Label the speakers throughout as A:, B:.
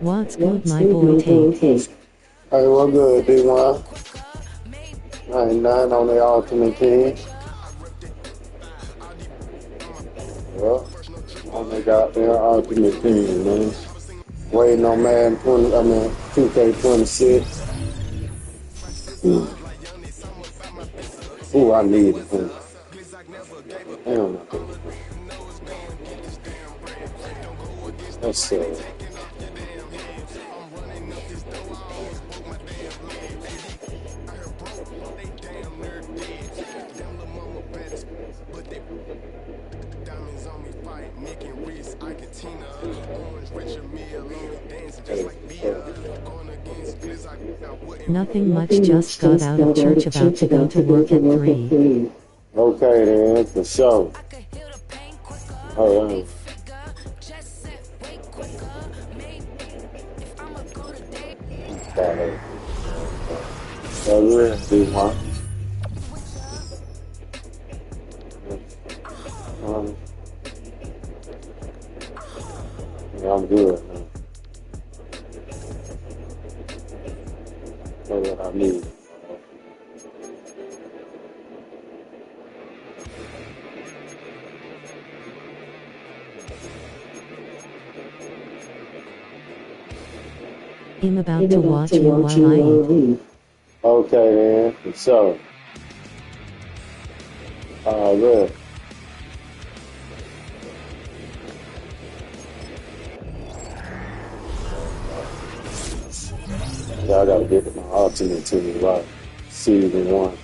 A: What's good, my boy Tate?
B: Hey, what's good, D1? 99 on the ultimate team. Well, on the goddamn ultimate team, man. Waiting on Madden 2K26. Ooh, I need it. Damn. That's
A: Nothing much, just got out of church, about to go to work at 3.
B: Okay then, for sure. Oh, yeah. Yeah, I'm good, man. That's what I need.
A: I'm about to watch you while I eat.
B: Okay, then. So, good. Yeah, I gotta get my ultimate team right. Season 1.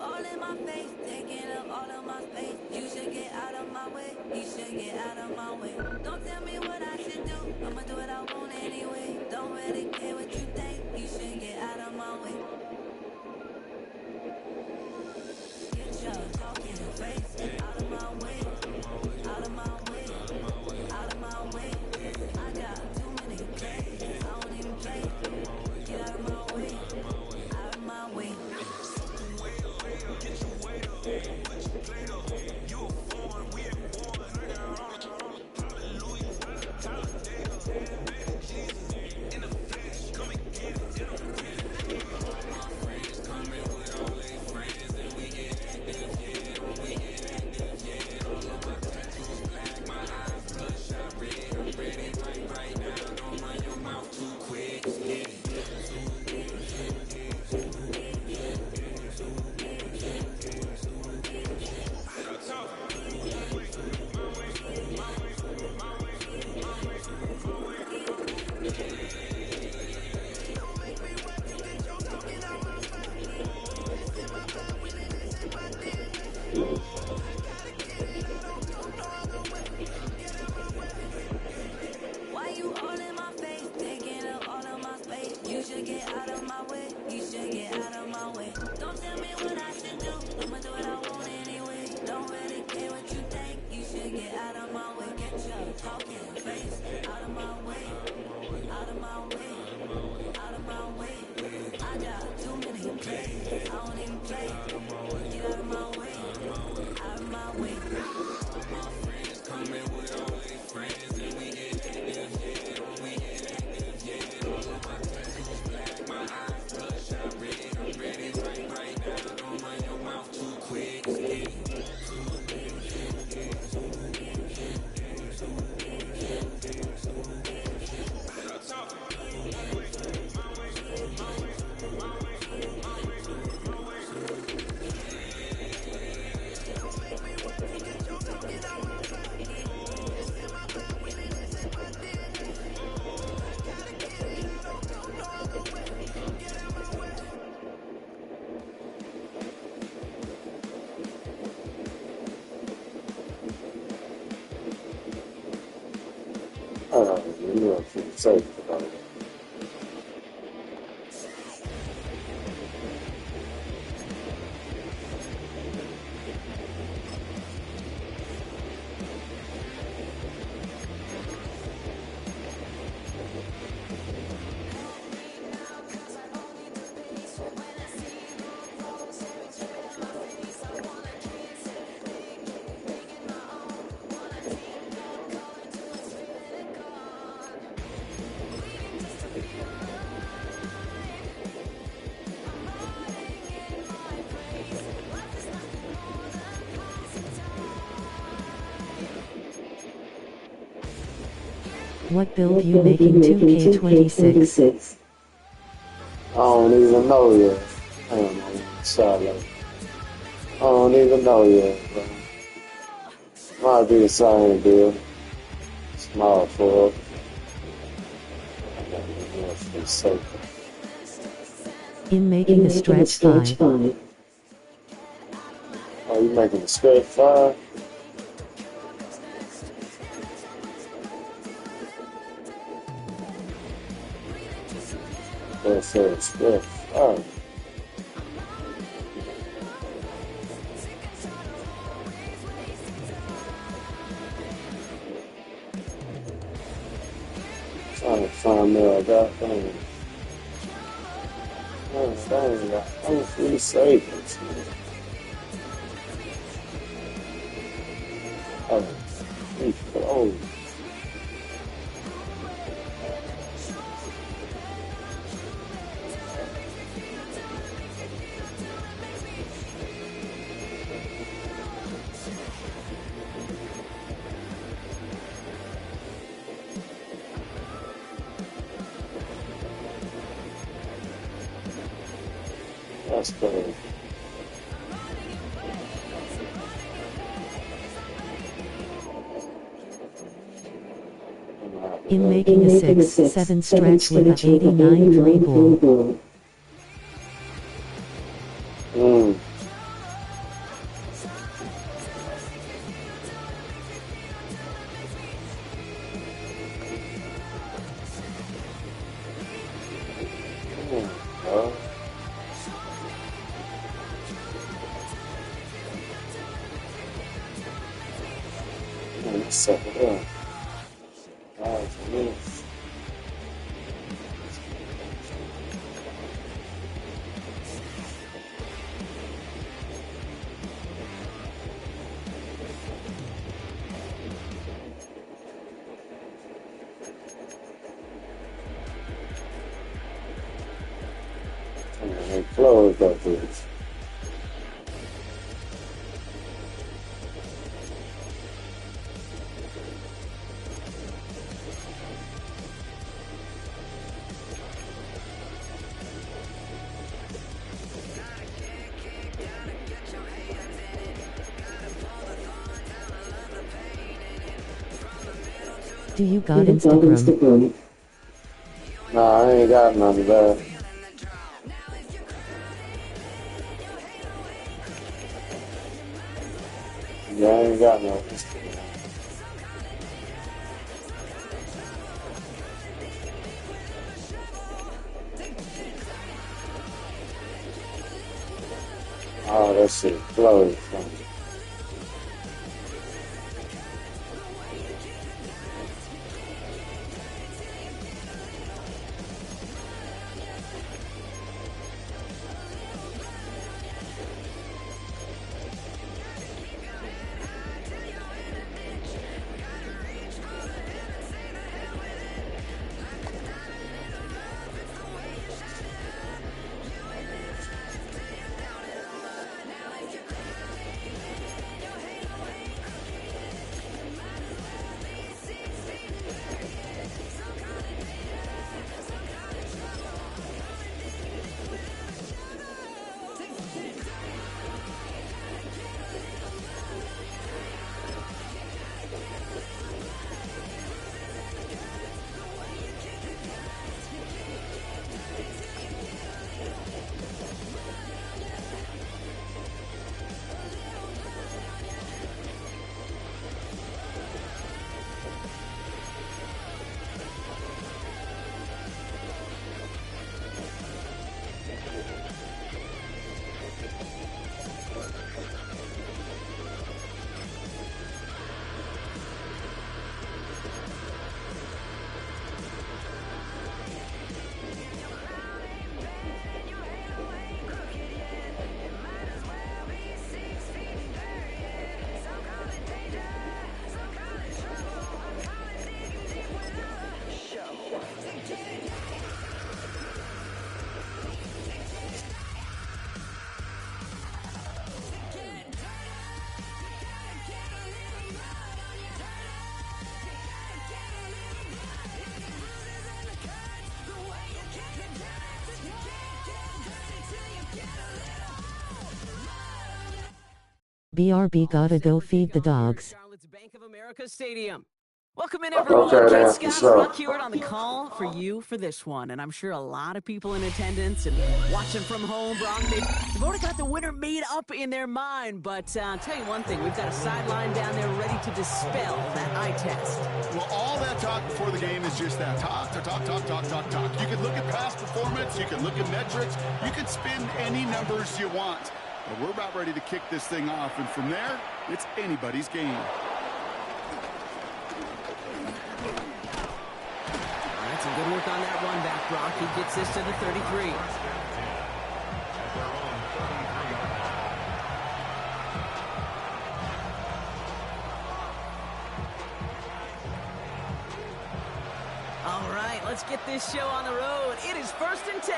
C: all in my face, taking up all of my space. You should get out of my way. You should get out of my way. Don't tell me what I should do. I'ma do what I want anyway. Don't really care what you think. You should get out of my way. Get your talking face out of my way. Out of my way. Out of my way. I got too many plays. I don't even play. Get out of my way. Out of my way. Why you all in my face, taking up all of my space? You should get out of my way. You should get out of my way. Don't tell me what I should do. I'ma do what I want anyway. Don't really care what you think. You should get out of my way. Get your talking face out of my way. Out of my way. Out of my way. I got too many plays. I don't even play. Get out of my way. Out of my way. My friends coming with all their friends and we get active, yeah. We get active, yeah. All of my tattoos black, my eyes bloodshot red. I'm ready right now. Don't run your mouth too quick.
B: You know, I feel safe about it.
A: What build you making 2K26?
B: I don't even know yet. I don't know. Sorry. I don't even know yet, bro. Might be the same deal. Small for safe.
A: In making a stretch 5.
B: Oh, you making a stretch 5? That's a stretch 5. Trying to find me a goddamn. Oh, dang, I'm free savings. Oh, free clothes. That's cool.
A: In making a 6-7 stretch with a 89 free ball.
B: Second down. All right, for me. They closed up this.
A: Do you got Instagram?
B: Nah, I ain't got none of that. Yeah, I ain't got no Instagram. Oh, that shit closed.
A: BRB gotta go feed the dogs.
D: Charlotte's Bank of America Stadium. Welcome in, everyone. Kate Scott, Rock Hewitt on the call for you for this one. And I'm sure a lot of people in attendance and watching from home, Brock, they've already got the winner made up in their mind. But I'll tell you one thing, we've got a sideline down there ready to dispel that eye test.
E: Well, all that talk before the game is just that talk. You can look at past performance, you can look at metrics, you can spin any numbers you want. But we're about ready to kick this thing off, and from there, it's anybody's game.
D: Some good work on that run back, Brock. He gets this to the 33. All right, let's get this show on the road. It is 1st and 10.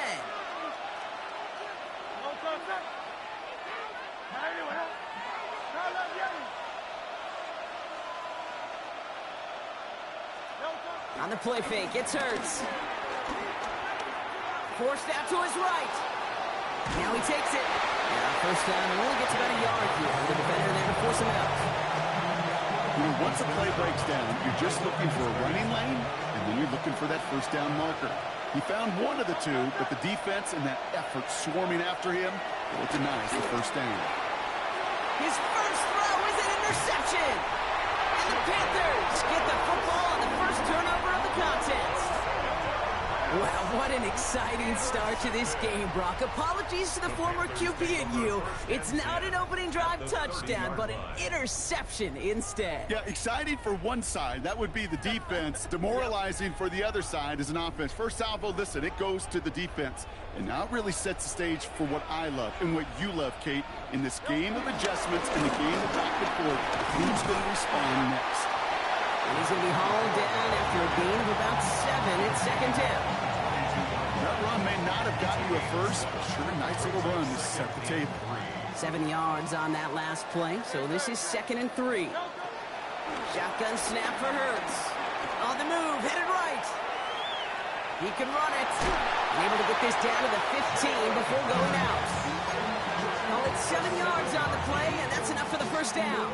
D: On the play fake, it's Hurts. Forced out to his right. Now he takes it. Yeah, first down, and only gets about a yard here. The defender there to force him out.
E: You know, once a play breaks down, you're just looking for a running lane, and then you're looking for that first down marker. He found one of the two, but the defense and that effort swarming after him, well, it denies the first down.
D: His first throw is an interception. And the Panthers get the football on the first turnover of the contest. Wow, what an exciting start to this game, Brock. Apologies to the former QB and you. It's not an opening drive touchdown, but an interception instead.
E: Yeah, exciting for one side. That would be the defense. Demoralizing for the other side as an offense. First salvo, listen, it goes to the defense. And now it really sets the stage for what I love and what you love, Kate, in this game of adjustments, in the game of back and forth. Who's going to respond next?
D: And he's going to be hauled down after a gain of about 7 at second down.
E: That run may not have gotten you a first, but sure, nice little run to set the table.
D: 7 yards on that last play, so this is 2nd and 3. Shotgun snap for Hurts. On the move, headed right. He can run it. Able to get this down to the 15 before going out. Oh, it's 7 yards on the play, and that's enough for the first down.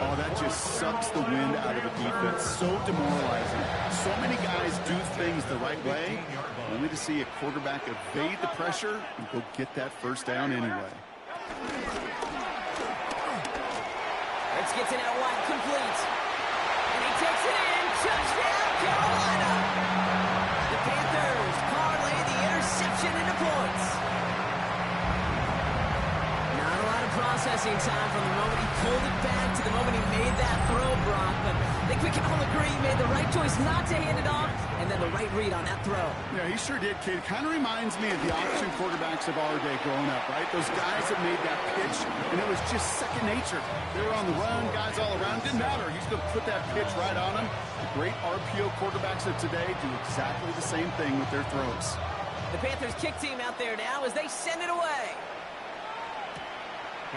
E: Oh, that just sucks the wind out of the defense. So demoralizing. So many guys do things the right way, only to see a quarterback evade the pressure and go get that first down anyway.
D: Hurts gets it out wide, complete. And he takes it in. Touchdown, Carolina. The Panthers parlay the interception into points. Not a lot of processing time from the moment he pulled it back to the moment he made that throw, Brock. But I think we can all agree he made the right choice not to hand it off, and then the right read on that throw.
E: Yeah, he sure did, kid. Kind of reminds me of the option quarterbacks of our day growing up, right? Those guys that made that pitch, and it was just second nature. They were on the run, guys all around. Didn't matter. He's going to put that pitch right on them. The great RPO quarterbacks of today do exactly the same thing with their throws.
D: The Panthers kick team out there now as they send it away.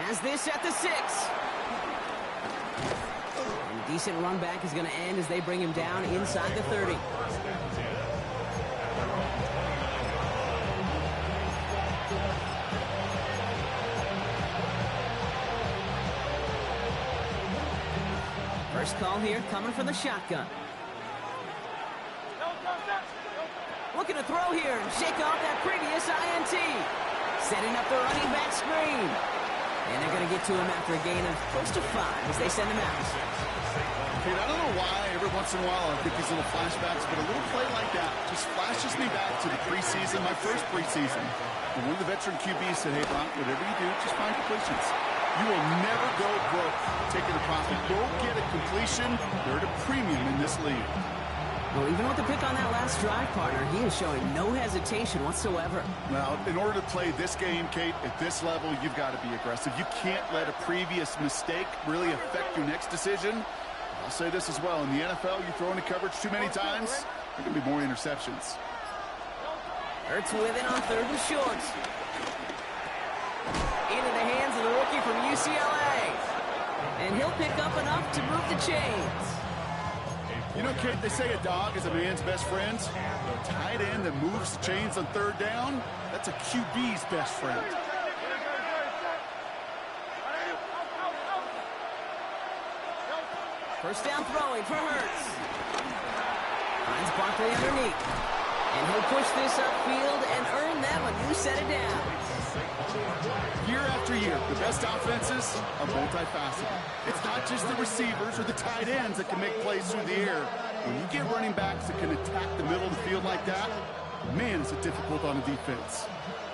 D: Has this at the 6. And a decent run back is going to end as they bring him down inside the 30. First call here coming from the shotgun. Looking to throw here and shake off that previous INT. Setting up the running back screen. And they're going to get to him after a gain of close to 5 as they send him out.
E: Kid, I don't know why every once in a while I get these little flashbacks, but a little play like that just flashes me back to the preseason, my first preseason. And one of the veteran QBs said, hey, Brock, whatever you do, just find completions. You will never go broke taking a profit. Go get a completion. They're at a premium in this league.
D: Well, even with the pick on that last drive, partner, he is showing no hesitation whatsoever.
E: Now, in order to play this game, Kate, at this level, you've got to be aggressive. You can't let a previous mistake really affect your next decision. I'll say this as well. In the NFL, you throw into coverage too many times, there are going to be more interceptions.
D: Hurts with it on 3rd and short. Into the hands of the rookie from UCLA. And he'll pick up enough to move the chains.
E: You know, Kate, they say a dog is a man's best friend. A tight end that moves the chains on 3rd down, that's a QB's best friend.
D: First down throwing for Hurts. Finds Barkley underneath. And he'll push this upfield and earn them a new set of downs.
E: Year after year, the best offenses are multifaceted. It's not just the receivers or the tight ends that can make plays through the air. When you get running backs that can attack the middle of the field like that, man, it's difficult on a defense.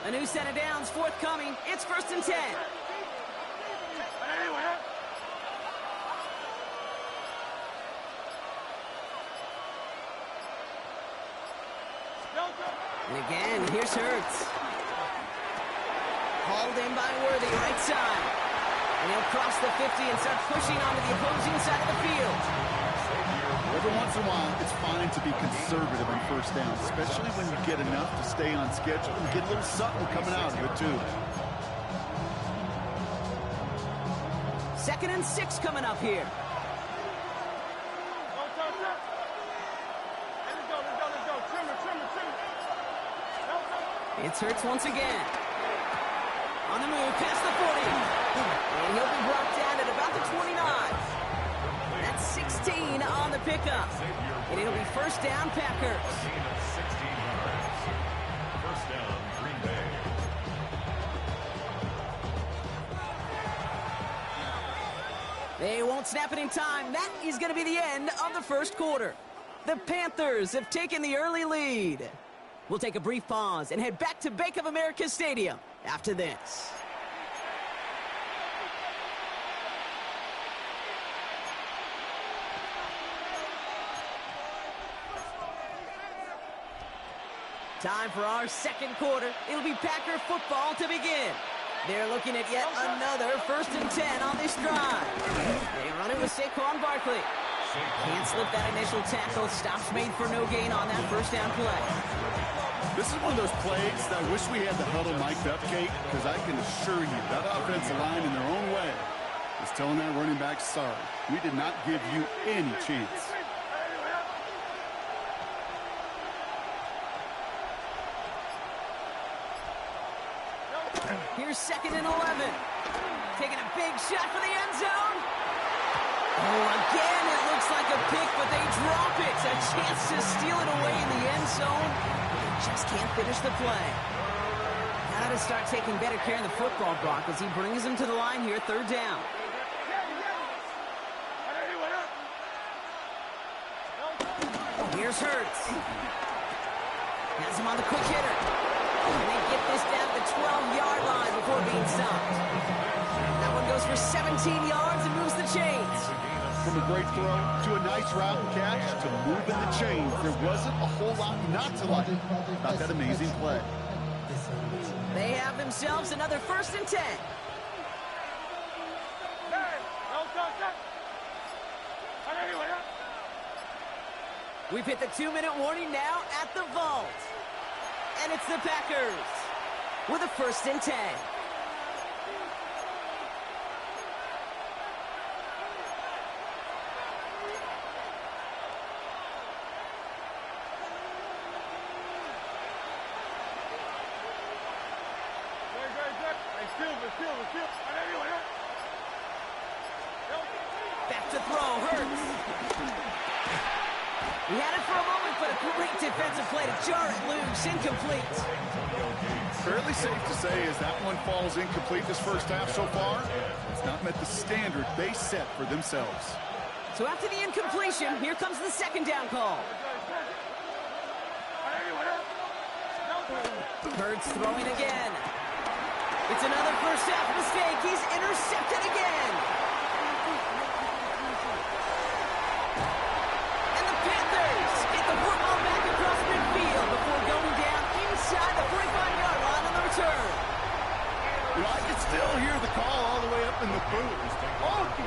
D: A new set of downs forthcoming. It's 1st and 10. And again, here's Hurts. Hauled in by Worthy, right side. And he'll cross the 50 and start pushing onto the opposing side of the field.
E: Every once in a while, it's fine to be conservative on 1st down, especially when you get enough to stay on schedule and get a little something coming out of it, too.
D: 2nd and 6 coming up here. It's Hurts once again. On the move, past the 40. And he'll be brought down at about the 29. That's 16 on the pickup. And it'll be 1st down, Packers.
F: First down, Green Bay.
D: They won't snap it in time. That is going to be the end of the 1st quarter. The Panthers have taken the early lead. We'll take a brief pause and head back to Bank of America Stadium after this. Time for our second quarter. It'll be Packer football to begin. They're looking at yet another 1st and 10 on this drive. They run it with Saquon Barkley. Can't slip that initial tackle. Stops made for no gain on that first down play.
E: This is one of those plays that I wish we had the huddle mic'd up, Kate, because I can assure you that offensive line in their own way is telling that running back, sorry, we did not give you any chance.
D: Here's 2nd and 11. Taking a big shot for the end zone. Oh, again, it looks like a pick, but they drop it. A chance to steal it away in the end zone. They just can't finish the play. Got to start taking better care of the football, Brock, as he brings him to the line here, 3rd down. Here's Hurts. Has him on the quick hitter. And they get this down to the 12-yard line before being stopped. That one goes for 17 yards and moves the chains.
E: From a great throw to a nice route and catch to moving the chains, there wasn't a whole lot not to like about that amazing play.
D: They have themselves another 1st and 10. We've hit the 2-minute warning now at the vault. And it's the Packers with a 1st and 10. Back to throw, Hurts. He had it for a moment, but a great defensive play to jar it loose. Incomplete.
E: Fairly safe to say as that one falls incomplete this first half so far, it's not met the standard they set for themselves.
D: So after the incompletion, here comes the 2nd down call. Hurts throwing again. It's another first half mistake. He's intercepted again. And the Panthers get the football back across midfield before going down inside the 45-yard line on the return.
E: You know, I can still hear the call all the way up in the booth. Okie!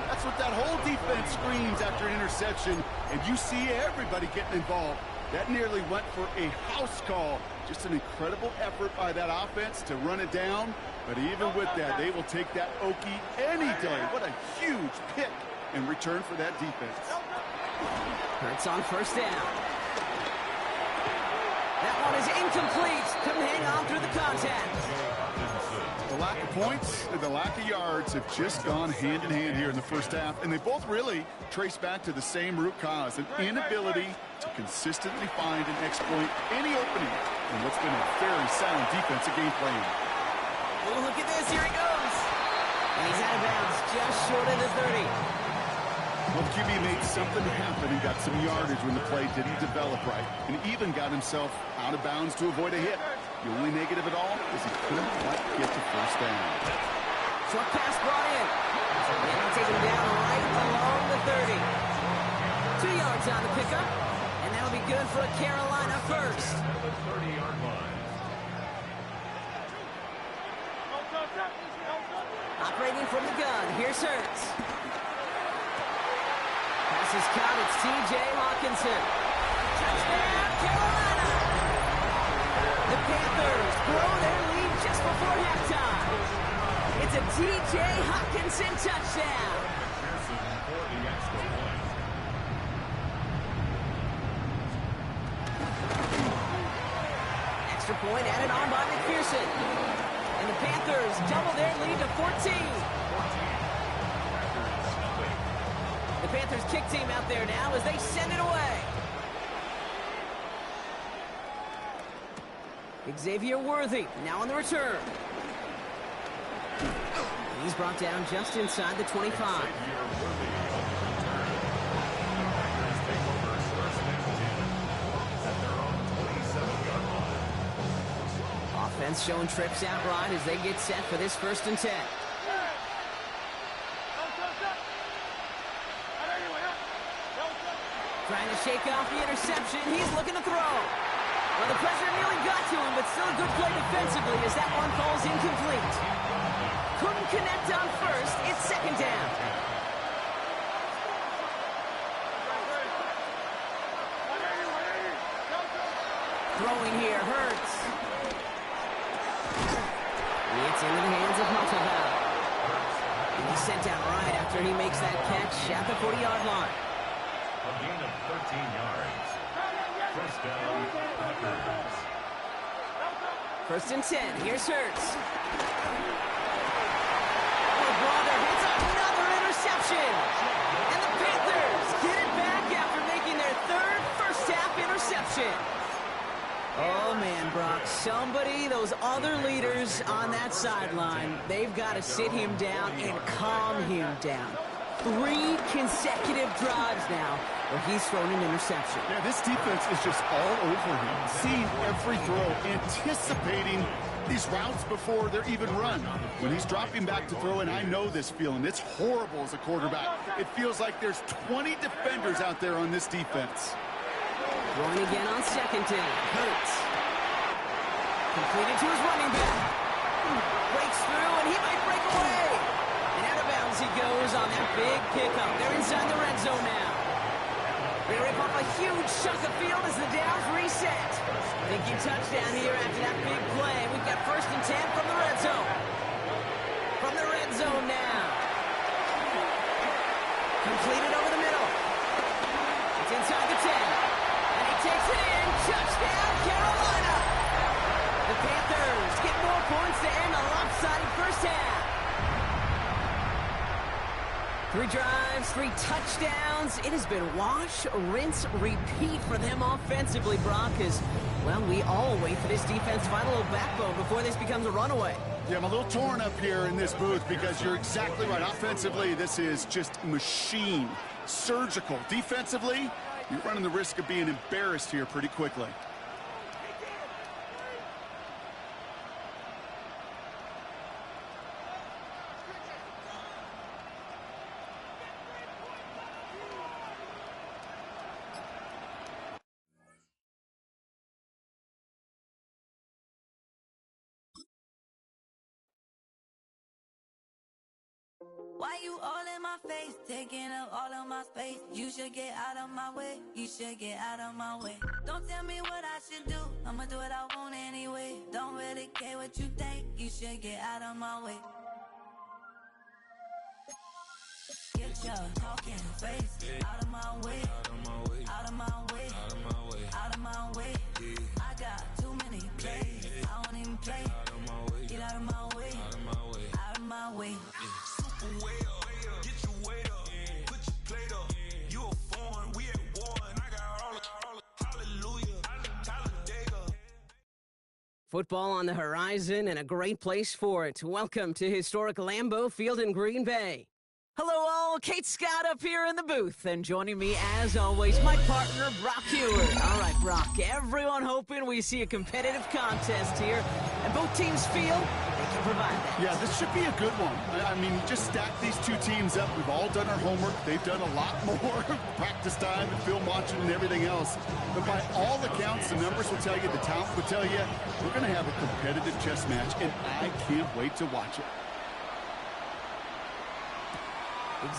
E: That's what that whole defense screams after an interception, and you see everybody getting involved. That nearly went for a house call. Just an incredible effort by that offense to run it down. But even with that, they will take that Okie any day. What a huge pick in return for that defense.
D: Hurts on 1st down. That one is incomplete. Couldn't hang on through the contact.
E: The lack of points and the lack of yards have just gone hand in hand here in the first half, and they both really trace back to the same root cause, an inability to consistently find and exploit any opening in what's been a very sound defensive game plan.
D: Oh, look at this. Here he goes. And he's out of bounds just short of the 30.
E: Well, the QB made something happen and got some yardage when the play didn't develop right, and even got himself out of bounds to avoid a hit. The only negative at all is he couldn't quite get to 1st down.
D: Short pass brought in. And he'll take him down right along the 30. 2 yards on the pickup. And that'll be good for a Carolina first.
F: The 30-yard line.
D: Operating from the gun. Here's Hurts. Pass is caught. It's T.J. Hawkinson. Touchdown, Carolina! The Panthers grow their lead just before halftime. It's a T.J. Hawkinson touchdown.
F: For the extra point.
D: Extra point added on by McPherson. And the Panthers double their lead to 14. The Panthers kick team out there now as they send it away. Xavier Worthy now on the return. He's brought down just inside the 25. Defense showing trips out right as they get set for this 1st and 10. Trying to shake off the interception. He's looking to throw. Well, the pressure nearly got to him, but still a good play defensively as that one falls incomplete. Couldn't connect on 1st. It's 2nd down. Throwing here hurts. It's into the hands of Montalban. And he's sent out right after he makes that catch at the 40-yard line.
F: A gain of 13 yards. 1st down, Packers.
D: 1st and 10. Here's Hurts. Oh, brother, hits another interception. And the Panthers get it back after making their 3rd first-half interception. Oh, man, Brock, those other leaders on that sideline, they've got to sit him down and calm him down. 3 consecutive drives now where he's thrown an interception.
E: Yeah, this defense is just all over him, seeing every throw, anticipating these routes before they're even run. When he's dropping back to throw, and I know this feeling, it's horrible as a quarterback. It feels like there's 20 defenders out there on this defense.
D: Throwing again on 2nd down. Hurts. Completed to his running back. Breaks through, and he might break away. And out of bounds he goes on that big pickup. They're inside the red zone now. They rip off a huge chunk of field as the downs reset. Thinking touchdown here after that big play. We've got 1st and 10 from the red zone. From the red zone now. Completed over the middle. It's inside the 10. Takes it in. Touchdown, Carolina. The Panthers get more points to end a lopsided 1st half. 3 drives, 3 touchdowns. It has been wash, rinse, repeat for them offensively, Brock, as, well, we all wait for this defense to find a little backbone before this becomes a runaway.
E: Yeah, I'm a little torn up here in this booth because you're exactly right. Offensively, this is just machine. Surgical. Defensively, you're running the risk of being embarrassed here pretty quickly.
C: Why you all in my face, taking up all of my space? You should get out of my way, you should get out of my way. Don't tell me what I should do, I'ma do what I want anyway. Don't really care what you think, you should get out of my way. Get your talking face out of my way, out of my way, out of my way, out of my way, out of my way. I got too many plays, I don't even play. Get out of my way, out of my way, out of my way.
G: Way up, get your weight up, put your plate up. You a foreign, we at war, and I got all hallelujah, Talladega.
D: Football on the horizon and a great place for it. Welcome to historic Lambeau Field in Green Bay. Hello all, Kate Scott up here in the booth, and joining me as always, my partner Brock Hewitt. All right, Brock, everyone hoping we see a competitive contest here, and both teams feel they can provide that.
E: Yeah, this should be a good one. I mean, just stack these 2 teams up. We've all done our homework. They've done a lot more practice time and film watching and everything else. But by all accounts, the numbers will tell you, the talent will tell you, we're going to have a competitive chess match, and I can't wait to watch it.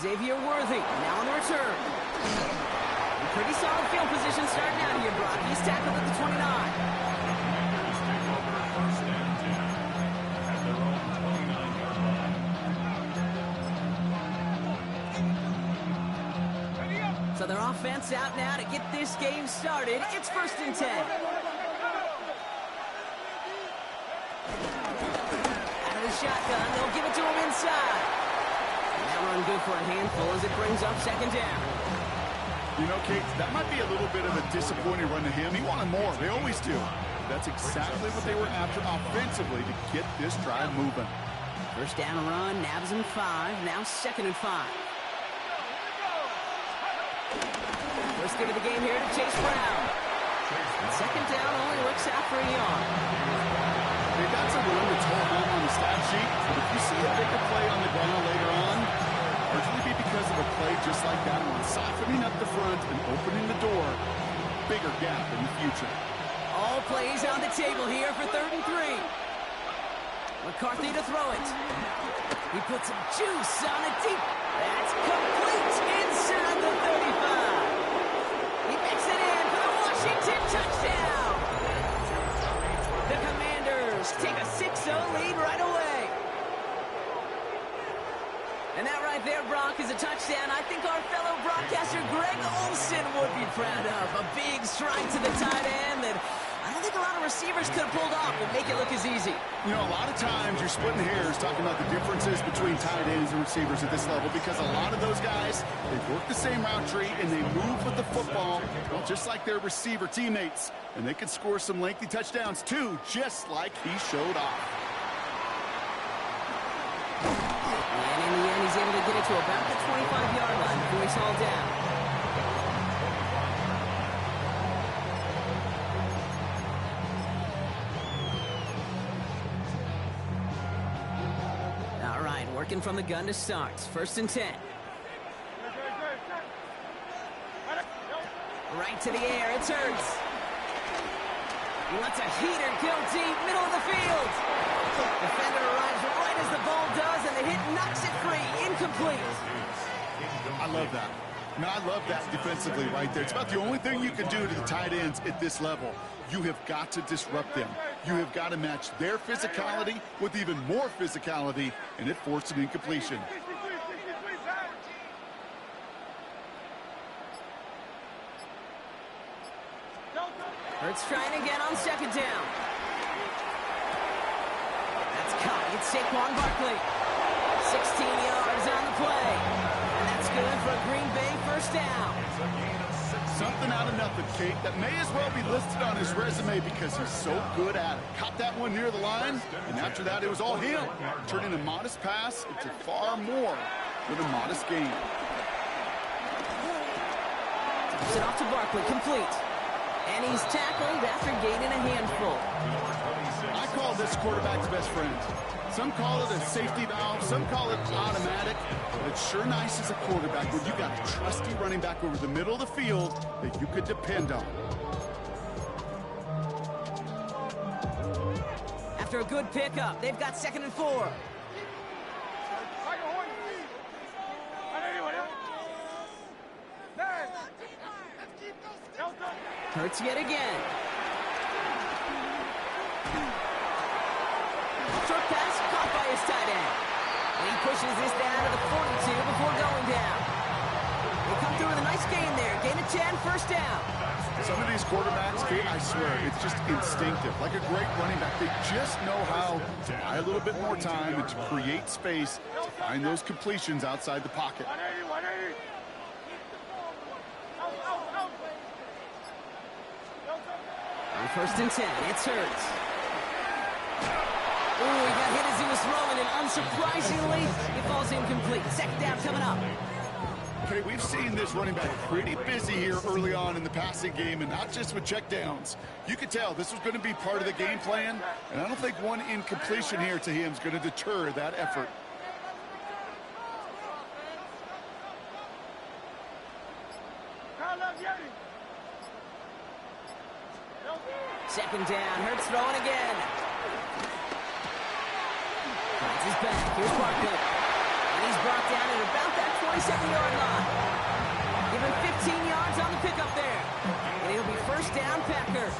D: Xavier Worthy, now on the return. Pretty solid field position starting out here, Brock. He's tackled at the 29.
F: Take over 1st and 10 at their own 29-yard line.
D: So their offense out now to get this game started. It's 1st and 10. Out of the shotgun, they'll give it to him inside. Run good for a handful as it brings up 2nd down.
E: You know, Kate, that might be a little bit of a disappointing run to him. He wanted more. They always do. That's exactly what they were after offensively to get this drive moving.
D: 1st down run, nabs him 5. Now 2nd and 5. First give of the game here to Chase Brown. And 2nd down only looks out for a yard.
E: Okay, that's a run that's hold on the stat sheet, but if you see a bigger play on the ground later on, largely be because of a play just like that one, softening up the front and opening the door. Bigger gap in the future.
D: All plays on the table here for 3rd and 3. McCarthy to throw it. He puts some juice on it deep. That's complete inside the 35. He makes it in for the Washington touchdown. The Commanders take a 6-0 lead right away. And that right there, Brock, is a touchdown I think our fellow broadcaster Greg Olsen would be proud of. A big strike to the tight end that I don't think a lot of receivers could have pulled off and make it look as easy.
E: You know, a lot of times you're splitting hairs talking about the differences between tight ends and receivers at this level because a lot of those guys, they work the same route tree and they move with the football, well, just like their receiver teammates. And they can score some lengthy touchdowns too, just like he showed off.
D: And in the end, he's able to get it to about the 25-yard line before he's hauled down. All right, working from the gun to start. 1st and 10. Right to the air, it's Hurts. He lets a heater go deep, middle of the field. Defender arrives right as the ball does, and the hit knocks it free. Incomplete.
E: I love that. I mean, I love that defensively right there. It's about the only thing you can do to the tight ends at this level. You have got to disrupt them. You have got to match their physicality with even more physicality, and it forced an incompletion.
D: Hurts trying again on 2nd down. That's caught. It's Saquon Barkley. 16 yards on the play. And that's good for a Green Bay 1st down.
E: Something out of nothing, Kate, that may as well be listed on his resume because he's so good at it. Caught that one near the line, and after that it was all him. Turning a modest pass into far more with a modest gain.
D: Tips it off to Barkley, complete. And he's tackled after gaining a handful.
E: I call this quarterback's best friend. Some call it a safety valve, some call it automatic, but it's sure nice as a quarterback when you got a trusty running back over the middle of the field that you could depend on.
D: After a good pickup, they've got 2nd and 4. Hurts yet again. Short pass caught by his tight end. And he pushes this down to the 42 before going down. They come through with a nice gain there. Gain of 10, 1st down.
E: Some of these quarterbacks, Kate, I swear, it's just instinctive. Like a great running back, they just know how to buy a little bit more time and to create space to find those completions outside the pocket.
D: 1st and 10, it's Hurts. Ooh, he got hit as he was throwing, and unsurprisingly, he falls incomplete. 2nd down coming up.
E: Okay, we've seen this running back pretty busy here early on in the passing game, and not just with checkdowns. You could tell this was going to be part of the game plan, and I don't think one incompletion here to him is going to deter that effort.
D: Second down, Hurts throwing again. Finds his back, here's Barkley. And he's brought down at about that 27-yard line. Give him 15 yards on the pickup there. And it'll be 1st down, Packers.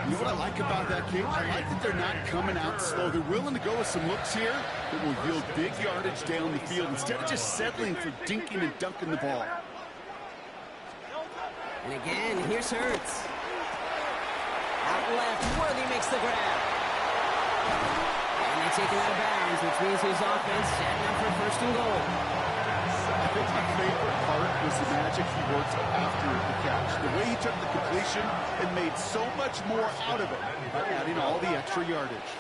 E: You know what I like about that, Kate? I like that they're not coming out slow. They're willing to go with some looks here that will yield big yardage down the field instead of just settling for dinking and dunking the ball.
D: And again, here's Hurts. Out left, Worthy makes the grab. And they take him out of bounds, which means his offense setting up for 1st and goal.
E: I think my favorite part was the magic he worked after the catch. The way he took the completion and made so much more out of it by adding all the extra yardage.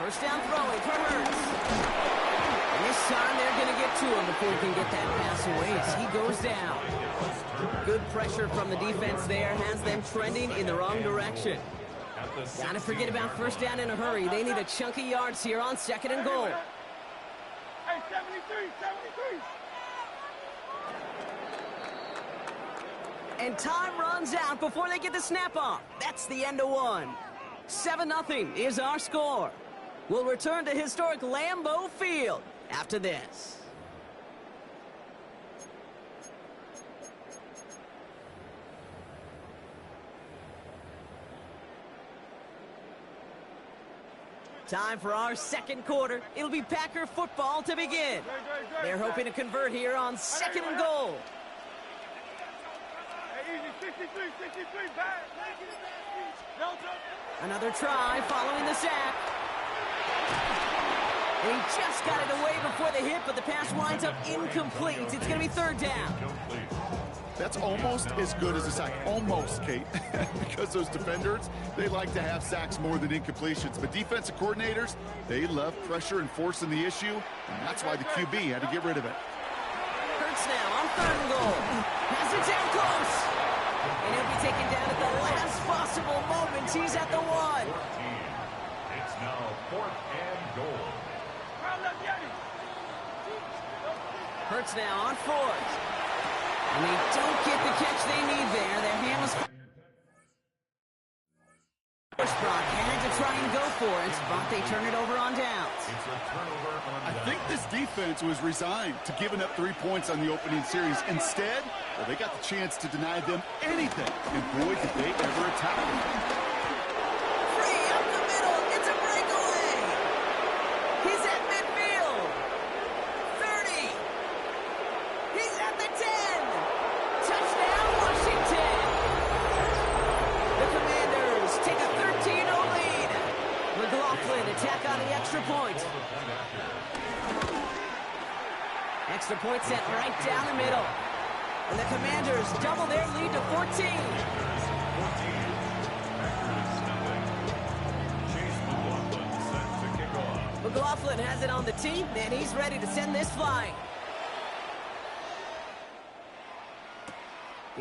D: 1st down throwing for Hurts. And this time they're going to get to him before he can get that pass away as he goes down. Good pressure from the defense there has them trending in the wrong direction. Gotta forget about first down in a hurry. They need a chunk of yards here on 2nd and goal.
H: Hey, 73, 73.
D: And time runs out before they get the snap off. That's the end of one. 7-0 is our score. We'll return to historic Lambeau Field after this. Time for our second quarter. It'll be Packer football to begin. They're hoping to convert here on 2nd and goal.
H: Hey, easy, 63, 63, back.
D: Another try following the sack. And he just got it away before the hit, but the pass winds up incomplete. It's going to be 3rd down.
E: That's almost as good as a sack. Almost, Kate. Because those defenders, they like to have sacks more than incompletions. But defensive coordinators, they love pressure and forcing the issue. And that's why the QB had to get rid of it.
D: Hurts now on 3rd and goal. Has it down close. And he'll be taken down at the last possible moment. He's at the 1.
F: It's now 4th and goal.
D: Hurts now on 4th. And they don't get the catch they need there. Their hand was pushed. Brock had to try and go for it, but they turn it over on downs.
F: It's a turnover on
E: I
F: downs.
E: think this defense was resigned to giving up 3 points on the opening series. Instead, well, they got the chance to deny them anything. And boy, did they ever attack them.
D: Free up the middle. It's a breakaway. He's at midfield. 30. He's at the 10. Touchdown, Washington. The Commanders take a 13-0 lead. McLaughlin attack on the extra point. Extra point set right down the middle. And the Commanders double their lead to 14. McLaughlin has it on the tee, and he's ready to send this flying.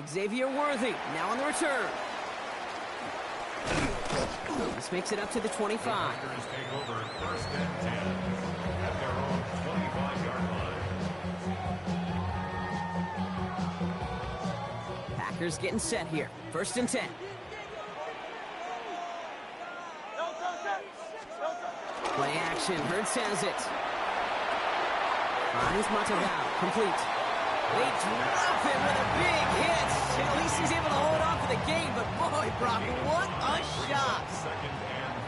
D: Xavier Worthy now on the return. This makes it up to the 25.
F: Packers take over 1st and 10 at their own 25-yard line.
D: Packers getting set here. 1st and 10. Play action. Hurts has it. Finds Monteval. Complete. They drop him with a big hit. At least he's able to hold on for the game, but boy, Brock, what a shot.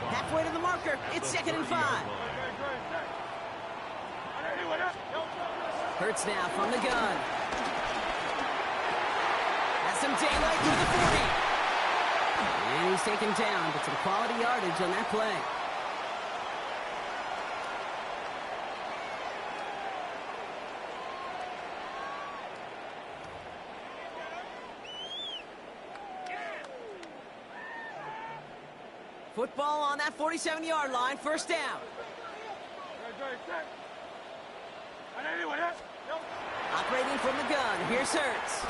D: Halfway to the marker. It's 2nd and 5. Hurts now from the gun. Has some daylight through the 40. And he's taken down, but some quality yardage on that play. Football on that 47-yard line. 1st down. Operating from the gun. Here's Hurts.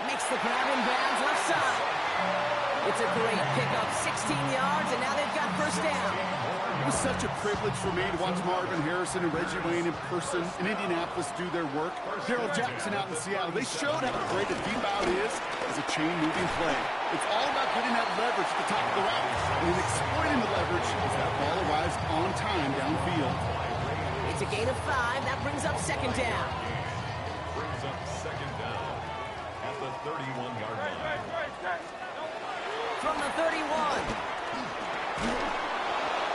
D: Makes the grab in bounds left side. It's a great pickup. 16 yards, and now they've got 1st down.
E: It was such a privilege for me to watch Marvin Harrison and Reggie Wayne in person in Indianapolis do their work. Darrell Jackson out in Seattle. They showed how great a deep out is as a chain-moving play. It's all about getting that leverage at the top of the route and then exploiting the leverage as that ball arrives on time downfield.
D: It's a gain of 5. That brings up 2nd down.
F: Brings up 2nd down at the 31-yard line.
D: From the 31.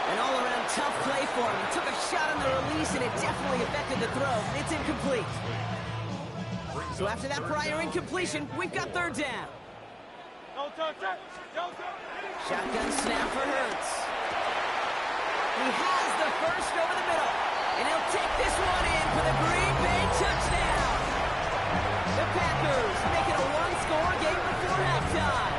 D: An all-around tough play for him. He took a shot on the release, and it definitely affected the throw. It's incomplete. So after that prior incompletion, we've got 3rd down. Shotgun snap for Hurts. He has the first over the middle, and he'll take this one in for the Green Bay touchdown. The Packers make it a one-score game before halftime.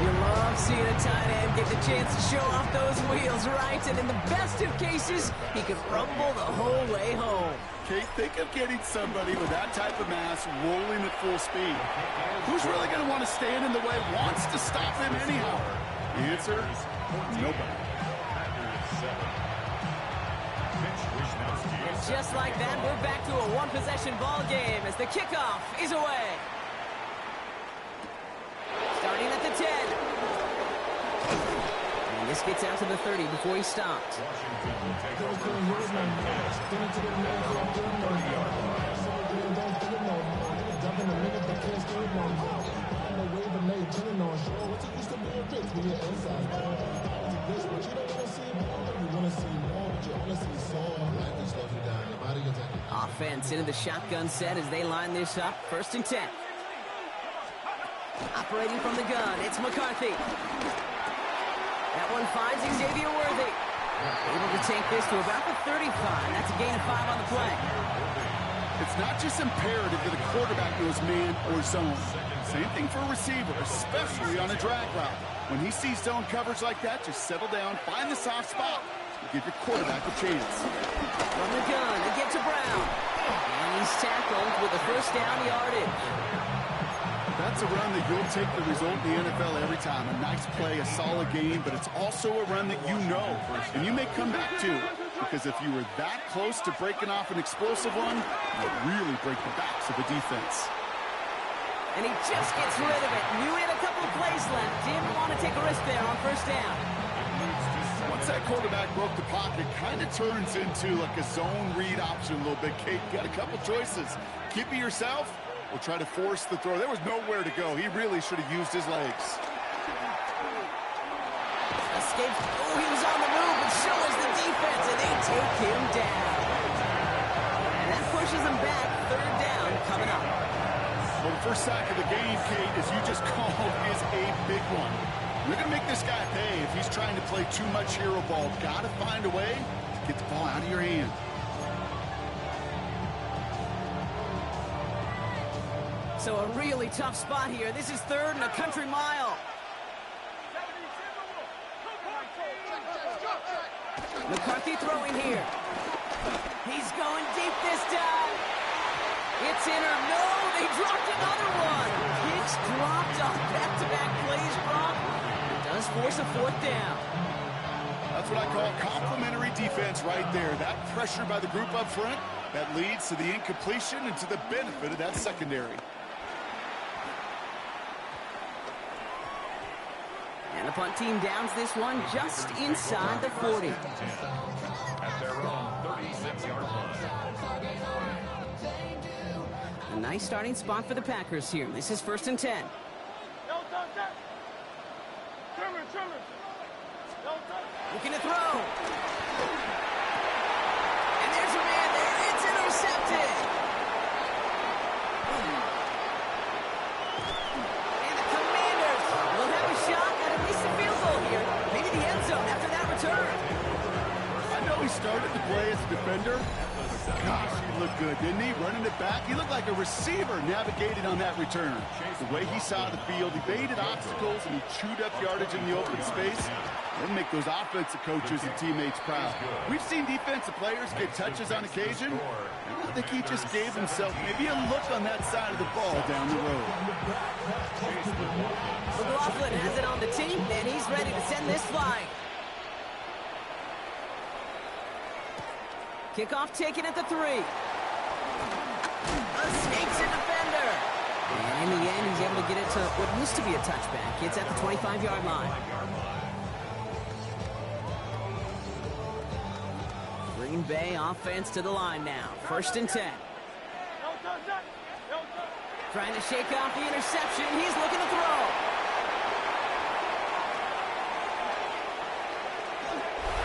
D: You love Seeing a tight end get the chance to show off those wheels, right? And in the best of cases, he could rumble the whole way home.
E: Kate, think of getting somebody with that type of mass rolling at full speed. Who's really going to want to stand in the way, wants to stop him anyhow? The answer, nobody.
D: And just like that, we're back to a one-possession ball game as the kickoff is away. Starting at the 10. And this gets out to the 30 before he stopped. Offense into the shotgun set as they line this up. 1st and 10. Operating from the gun, it's McCarthy. That one finds Xavier Worthy. Able to take this to about the 35. That's a gain of 5 on the play.
E: It's not just imperative that a quarterback knows man or zone. Same thing for a receiver, especially on a drag route. When he sees zone coverage like that, just settle down, find the soft spot, and give your quarterback a chance.
D: From the gun, they get to Brown. And he's tackled with a 1st down yardage.
E: That's a run that you'll take the result in the NFL every time. A nice play, a solid game, but it's also a run that you know, and you may come back to. Because if you were that close to breaking off an explosive one, you'd really break the backs of the defense.
D: And he just gets rid of it. Knew he had a couple of plays left. Didn't want to take a risk there on 1st down.
E: Once that quarterback broke the pocket, kind of turns into like a zone read option a little bit. Kate, got a couple choices. Keep it yourself or try to force the throw. There was nowhere to go. He really should have used his legs.
D: Escapes. Oh, he was on the move, but so is the defense, and they take him down. And that pushes him back. 3rd down coming up.
E: Well, the first sack of the game, Kate, as you just called, is a big one. You're going to make this guy pay if he's trying to play too much hero ball. Got to find a way to get the ball out of your hand.
D: So a really tough spot here. This is 3rd and a country mile. McCarthy throwing here. He's going deep this time. It's in or no, they dropped another one. It's dropped on back-to-back plays, Brock. It does force a 4th down.
E: That's what I call complimentary defense right there. That pressure by the group up front, that leads to the incompletion and to the benefit of that secondary.
D: And the punt team downs this one just inside the 40.
F: At their own 36-yard line.
D: A nice starting spot for the Packers here. This is 1st and 10. Looking to throw. And there's a man there. It's intercepted. And the Commanders will have a shot at least a field goal here. Maybe the end zone after that return.
E: I know he started the play as a defender. Gosh, he looked good, didn't he? Running it back. He looked like a receiver navigating on that return. The way he saw the field, he baited obstacles, and he chewed up yardage in the open space. They'll make those offensive coaches and teammates proud. We've seen defensive players get touches on occasion. I think he just gave himself maybe a look on that side of the ball down the road.
D: McLaughlin has it on the team, and he's ready to send this flying. Kickoff taken at the 3. Escapes a defender. And in the end, he's able to get it to what used to be a touchback. It's at the 25-yard line. Green Bay offense to the line now. 1st and 10. Trying to shake off the interception. He's looking to throw.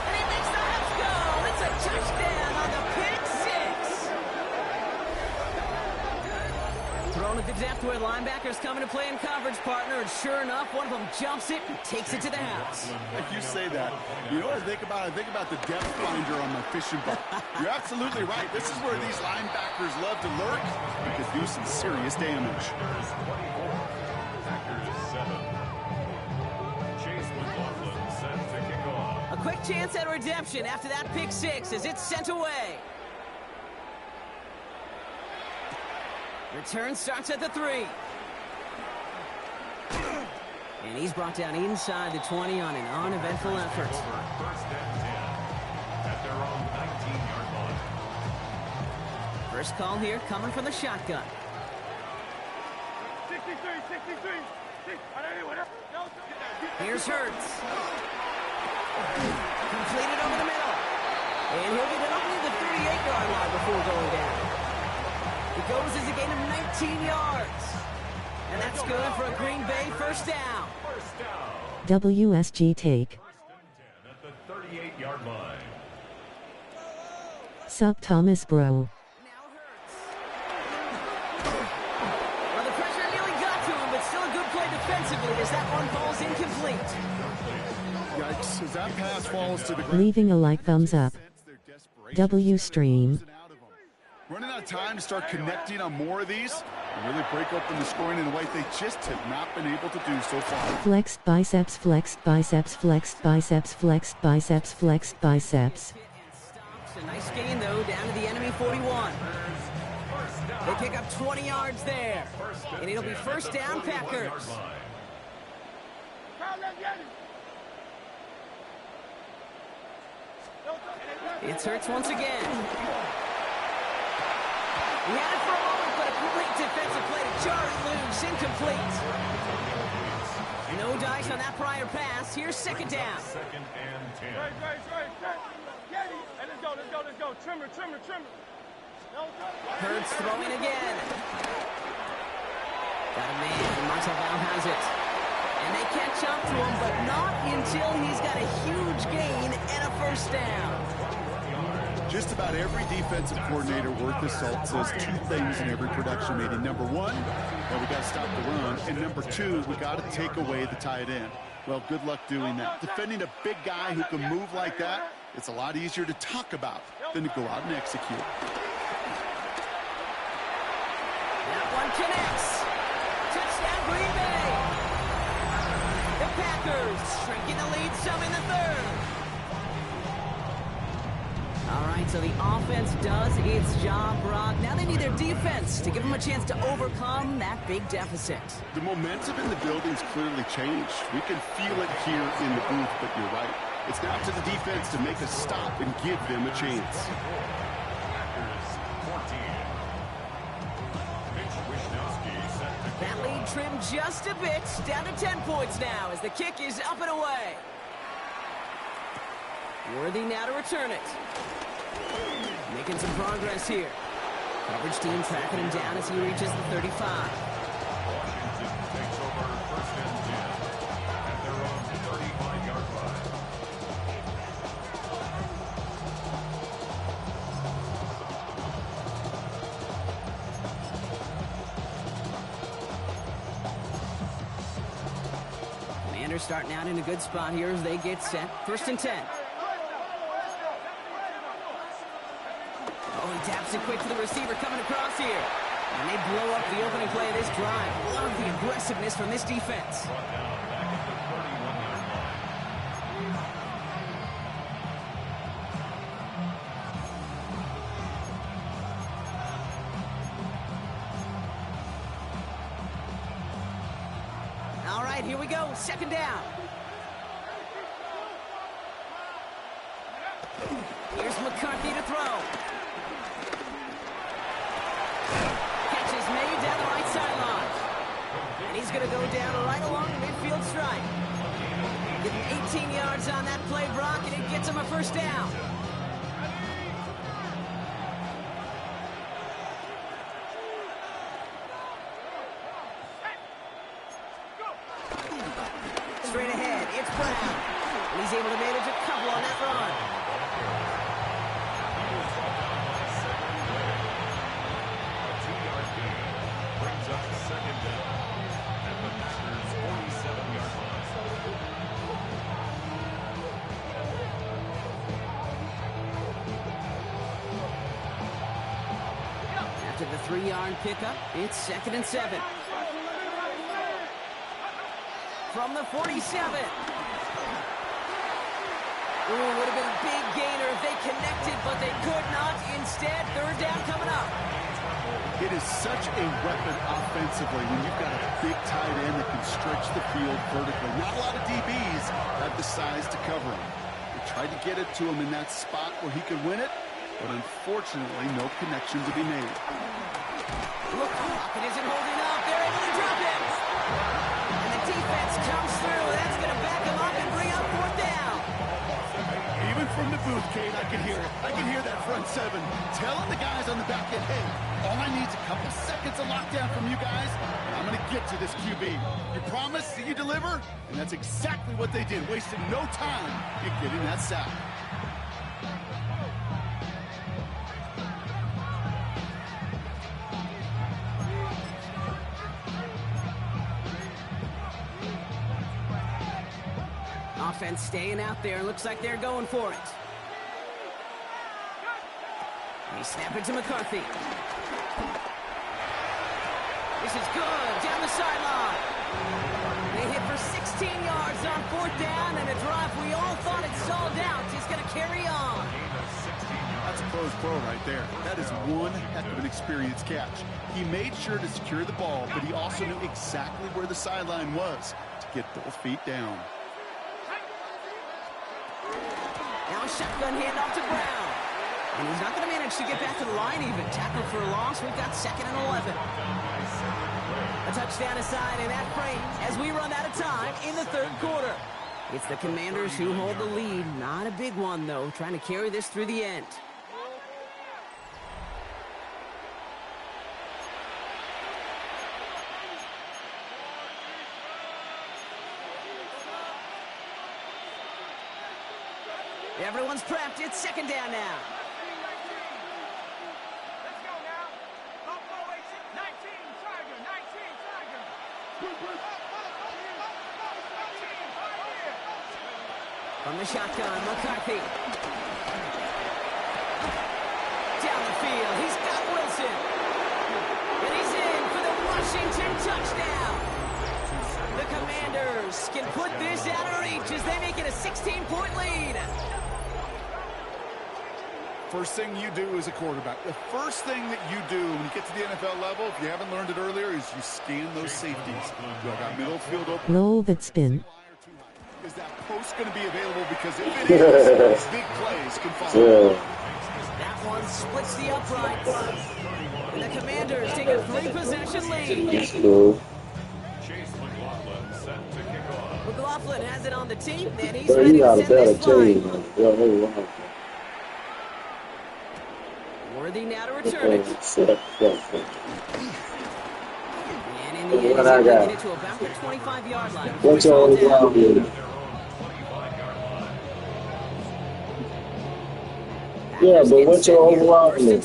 D: And he makes the half goal. It's a touchdown on the pick 6. Thrown at the depth where linebackers coming to play in coverage, partner. And sure enough, one of them jumps it and takes it to the house.
E: Like you say that. You know what I think about? I think about the depth finder on my fishing boat. You're absolutely right. This is where these linebackers love to lurk. You could do some serious damage.
F: Packers 7.
D: chance at redemption after that pick six as it's sent away. Return starts at the 3. And he's brought down inside the 20 on an uneventful effort.
F: First and 10 at their own 19-yard line.
D: First call here coming from the shotgun.
H: 63, 63.
D: Here's Hurts. Completed over the middle. And he'll get it up near the 38-yard line before going down. It goes as a gain of 19 yards. And that's good for a Green Bay first down.
F: First down.
A: WSG take.
F: First and 10 at the 38-yard line.
A: Sup Thomas bro.
D: Now Hurts. Well, the pressure nearly got to him, but still a good play defensively as that one falls incomplete.
E: Yikes, as that pass falls to the ground.
A: Leaving a like thumbs up. W stream.
E: Running out of time to start connecting on more of these and really break open the scoring in a way they just have not been able to do so far.
A: Flexed biceps, flexed biceps, flexed biceps, flexed biceps, flexed biceps.
D: A nice gain, though, down to the enemy 41. They pick up 20 yards there. And it'll be first down, Packers. It's Hurts once again. He had it for a moment, but a great defensive play to jar it loose. Incomplete. No dice on that prior pass. Here's second down.
F: Second and 10.
H: Right. Get it. Hey, let's go. Trimmer.
D: Hurts throwing again. Got a man. Martel Val has it. And they catch up to him, but not until he's got a huge gain and a first down.
E: Just about every defensive coordinator worth his salt says two things in every production meeting. Number one, well, we got to stop the run. And number two, we got to take away the tight end. Well, good luck doing that. Defending a big guy who can move like that, it's a lot easier to talk about than to go out and execute.
D: That one connects. Touchdown, Green Bay. The Packers shrinking the lead some in the third. All right, so the offense does its job, Brock. Now they need their defense to give them a chance to overcome that big deficit.
E: The momentum in the building's clearly changed. We can feel it here in the booth, but you're right. It's now to the defense to make a stop and give them a chance.
F: Packers 14. Mitch Wishnowsky set to
D: That lead trimmed just a bit, down to 10 points now as the kick is up and away. Worthy now to return it. Making some progress here. Coverage team tracking him down as he reaches the 35.
F: Washington takes over first and 10 at their own 35-yard line.
D: Commanders starting out in a good spot here as they get set. First and 10. Oh, he taps it quick to the receiver coming across here. And they blow up the opening play of this drive. Love the aggressiveness from this defense.
F: Brought down back at the 31-yard line.
D: All right, here we go. Second down. Here's McCarthy to throw. Catch is made down the right sideline. And he's going to go down right along the midfield stripe. Getting 18 yards on that play, Brock, and it gets him a first down. Straight ahead, it's Brown. And he's able to manage a couple on that run.
F: A 2-yard gain brings up second down at the Packers' 47-yard line.
D: After the 3-yard pickup, it's second and 7. From the 47. Ooh, would have been a big gainer if they connected, but they could not. Instead, third down coming up.
E: It is such a weapon offensively when you've got a big tight end that can stretch the field vertically. Not a lot of DBs have the size to cover him. They tried to get it to him in that spot where he could win it, but unfortunately, no connection to be made.
D: Look, it isn't holding up. They're able to drop it. And the defense comes through. That's going to back them up and bring up fourth down.
E: Even from the booth, Kate, I can hear it. I can hear that front seven telling the guys on the back end, hey, all I need is a couple seconds of lockdown from you guys, and I'm going to get to this QB. You promise that you deliver? And that's exactly what they did, wasting no time in getting that sack.
D: Offense staying out there. Looks like they're going for it. They snap it to McCarthy. This is good. Down the sideline. They hit for 16 yards on fourth down, and a drive we all thought had stalled out is going to carry on.
E: That's a close pro right there. That is one heck of an experienced catch. He made sure to secure the ball, but he also knew exactly where the sideline was to get both feet down.
D: Now shotgun handoff to Brown. And he's not going to manage to get back to the line even. Tackle for a loss. We've got 2nd and 11. A touchdown aside in that frame as we run out of time in the third quarter. It's the Commanders who hold the lead. Not a big one, though. Trying to carry this through the end. Everyone's prepped. It's 2nd down now.
H: Let's go now. Up formation. 19, Tiger. 19, Tiger.
D: From the shotgun, McCarthy. Down the field. He's got Wilson. And he's in for the Washington touchdown. The Commanders can put this out of reach as they make it a 16-point lead.
E: First thing you do as a quarterback, the first thing that you do when you get to the NFL level, if you haven't learned it earlier, is you scan those safeties. You got middle field open.
A: Low but spin.
E: Is that post going to be available? Because if it is, big plays can follow.
B: Yeah.
D: That one splits the uprights. And the Commanders take a 3-possession lead.
B: That's cool.
F: Chase McLaughlin set to kick off.
D: McLaughlin has it on the team, and he's
B: But
D: ready
B: he
D: to
B: got a
D: send
B: better
D: this flying.
B: team, man. Yeah, they won.
D: Worthy now to return it. And in the end, he's
B: What I
D: able to
B: got?
D: get it to about the 25-yard line.
B: What's your overall rating? Yeah, but what's your overall rating?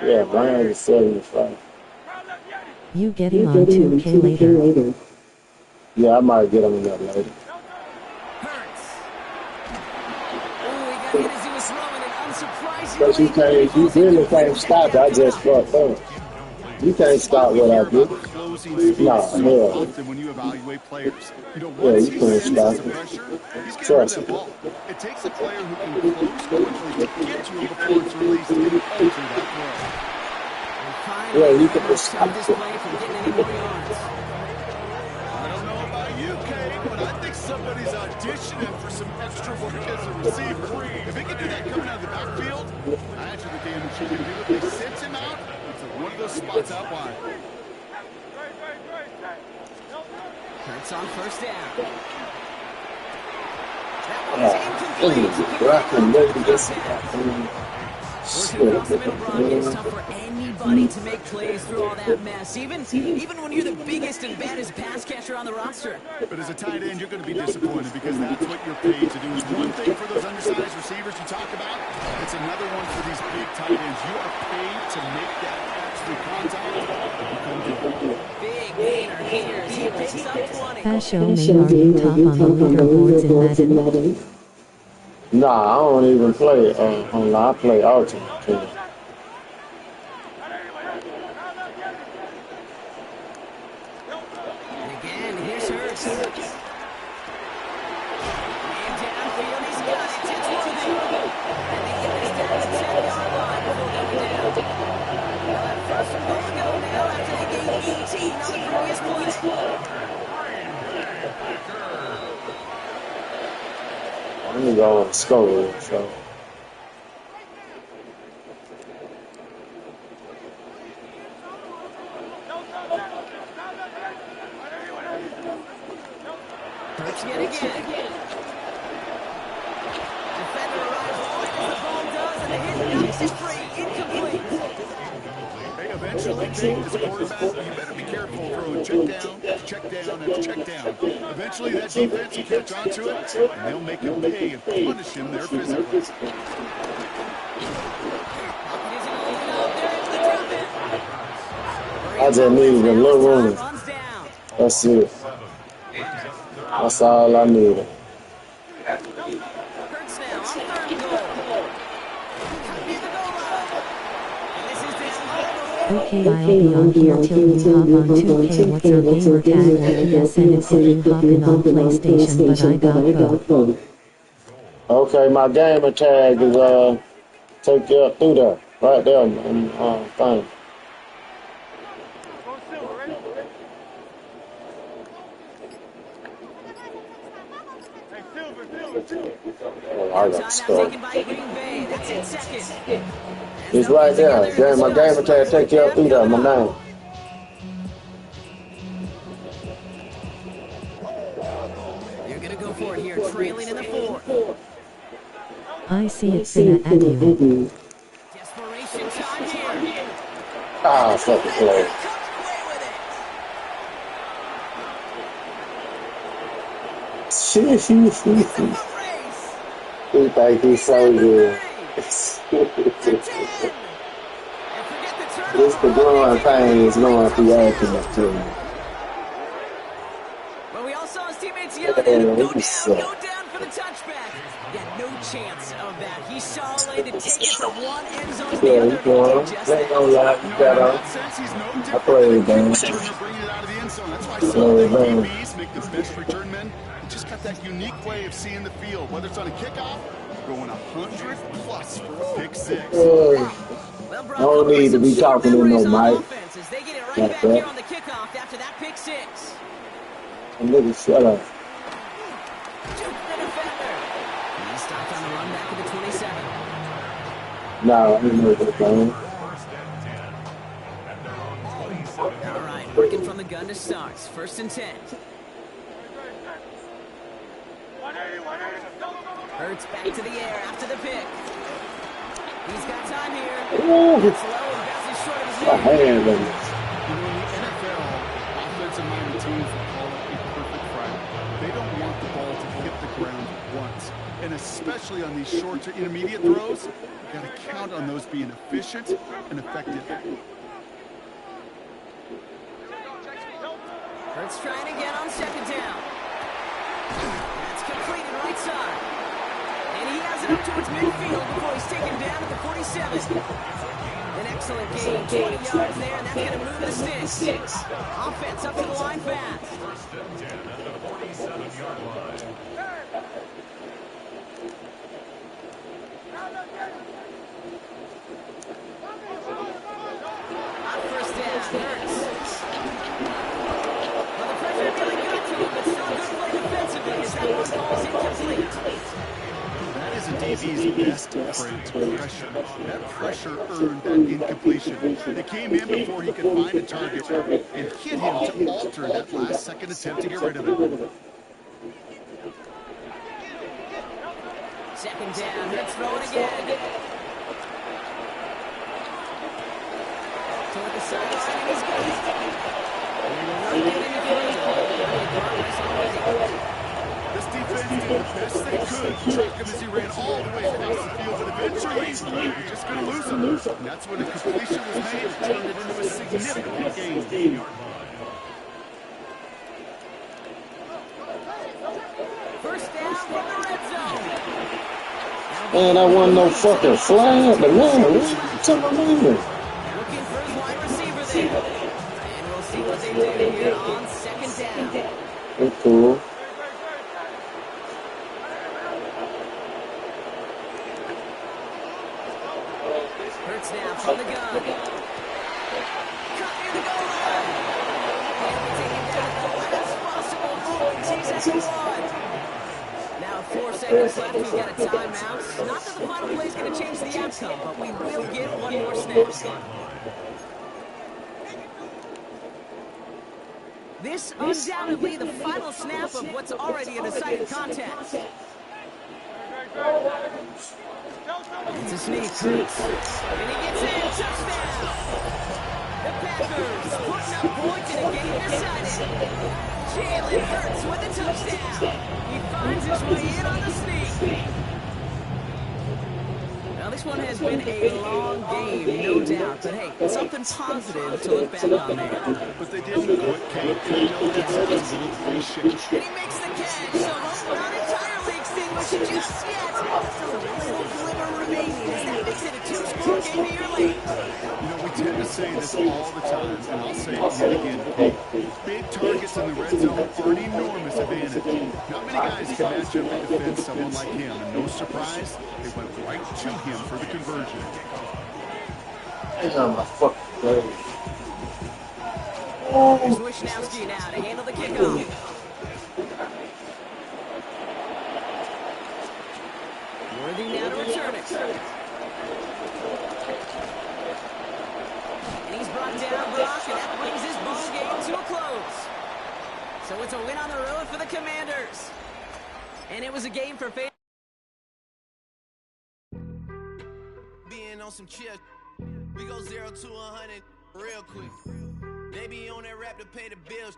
B: Yeah, Brian is 75.
A: You get him on 2K later.
B: Yeah, I might get him that later.
D: Hurts. Oh, he got hit as he was throwing it,
B: Because you
D: unsurprisingly.
B: really can't stop it. I just fucked up. You can't stop what I do.
E: Closing speed
B: Nah,
E: so
B: hell.
E: often when you evaluate players. You know,
B: Yeah,
E: once
B: you
E: he
B: can't
E: senses
B: stop
E: the
B: it.
E: pressure, he's getting rid of
B: Trust
E: that
B: it.
E: ball. It takes a player who can close quickly to get to him before it's released and alter that throw.
B: Yeah, you can just
D: stop
B: stop
D: this
B: it.
D: play from getting any more yards.
E: I don't know about you, Kate, but I think somebody's auditioning for some extra work as a receiver. If he can do that coming out of the backfield, imagine the damage he can do if they sent him out into one of those spots out wide.
D: Hurts on first down. That one's incomplete.
B: Bro, I can never get
D: Working across the middle, Brock, it's tough for anybody to make plays through all that mess, even when you're the biggest and baddest pass catcher on the roster.
E: But as a tight end, you're going to be disappointed because that's what you're paid to do. It's one thing for those undersized receivers you talk about. It's another one for these big tight ends. You are paid to make that catch through contact. You couldn't do it.
D: Big gainer here as he picks up 20.
A: Fasho may argue top on the leaderboards in Madden.
B: Nah, I don't even play online. I play Ultimate Team.
D: And again, here's Hurts. 18 on the previous play.
B: Let me go and score. So.
D: Hurts yet again. Defender arrives right as the ball does, and the hit knocks it free. Incomplete.
E: Hey, eventually, Kate, as a quarterback, you better be careful throwing check down, and check down. Eventually, that defense will catch on to it, and they'll make him pay and punish him there physically.
B: I just needed a little room. That's it. That's all I needed.
D: Hurts now on third and goal. Cut near the goal line. And this is down all the way.
A: Okay, I'll be on here till you hop on 2K. What's your gamer tag? PSN if you hopping on PlayStation, but I got both.
B: Okay, my gamer tag is take you up through there, right there, thing. Oh, I got scored. It's right there. My gamer tag take you up through there, my name.
D: You're gonna go for it here, trailing in the fourth.
A: I see it finna at you.
D: Desperation time here.
B: Ah, fucking play. He think he's so good. This the growing pain is going through acting too.
D: But we all saw his teammates yelling at him, go down for the touchback. Yeah, no chance of that. He saw a lane to take it from one end zone to the other.
B: Ain't no lie, you got I played, man.
E: That's why so many DBs make the best return men. He just got that unique way of seeing the field, whether it's on a kickoff, going 100 plus for a pick six.
B: No need to be talking to no mic.
D: They get it right back here on the kickoff after that pick six.
B: And nigga, shut up.
D: He stopped on the run back at the 27.
B: No, I didn't know that game.
D: All right, working from the gun to starts. 1st and 10. Hurts back to the air after the pick. He's got time here.
B: Ooh.
D: It's low and bounces short of his
B: My
D: head.
B: hand, man.
E: In the NFL, offensive-minded teams will call it a perfect Friday. They don't want the ball to hit the ground once. And especially on these short to intermediate throws, you got to count on those being efficient and effective.
D: Hurts trying again on 2nd down. That's completed right side. And he has it up towards midfield before he's taken down at the 47. An excellent gain, 20 yards there, and that's going to move the sticks. Offense up to the line fast.
F: 1st and 10 at the 47-yard line.
D: On 1st down, Hurts. Well, the pressure really got to him, but still a good play defensively as that one falls incomplete.
E: That is a DB's best friend, pressure. That pressure earned that incompletion. They came in before he could find a target and hit him to alter that last-second attempt to get rid of it.
D: 2nd down, Hurts throwing again. Toward the sideline, and he's got it. And we're not getting any further.
E: This defense did the best they could to track him as he ran all the way across the field, but eventually you're just going to lose him. And that's when a completion was made and turned it into a significant gain.
D: 1st down from the red zone.
B: Man, I wasn't no fucking flag, but man, what's my man?
D: Looking for his wide receiver there. And we'll see what they do here on 2nd down.
B: That's cool.
D: Hurts now from the gun. Cut near the goal line. Now 4 seconds left, we get a timeout. Not that the final play is going to change the outcome, but we will get one more snap. This undoubtedly the final snap of what's already a decided contest. It's a sneak, Kurtz. And he gets in, touchdown! The Packers putting up points in a game decided. Jalen Hurts with a touchdown. He finds his way in on the sneak. Now this one has been a long game, no doubt, but hey, something positive to look back on there.
E: But they didn't quit, Kate. I know that sounds a little cliche.
D: And he makes the catch, so hope not entirely extinguished just yet. Still a little glimmer remaining as that makes it a 2-score game here late.
E: You know, we tend to say this all the time, and I'll say it yet again, Kate. Big targets in the red zone are an enormous advantage. Not many guys can match up and defend someone like him, and no surprise, they went right to him for the conversion.
B: Hang on my fucking leg.
D: Here's Wishnowski now to handle the kickoff. Worthy now to return it. And he's brought down Brock, and that brings his ball game to a close. So it's a win on the road for the Commanders. And it was a game for fans.
G: Being on some chill, we go 0 to 100 real quick. They be on that rap to pay the bills,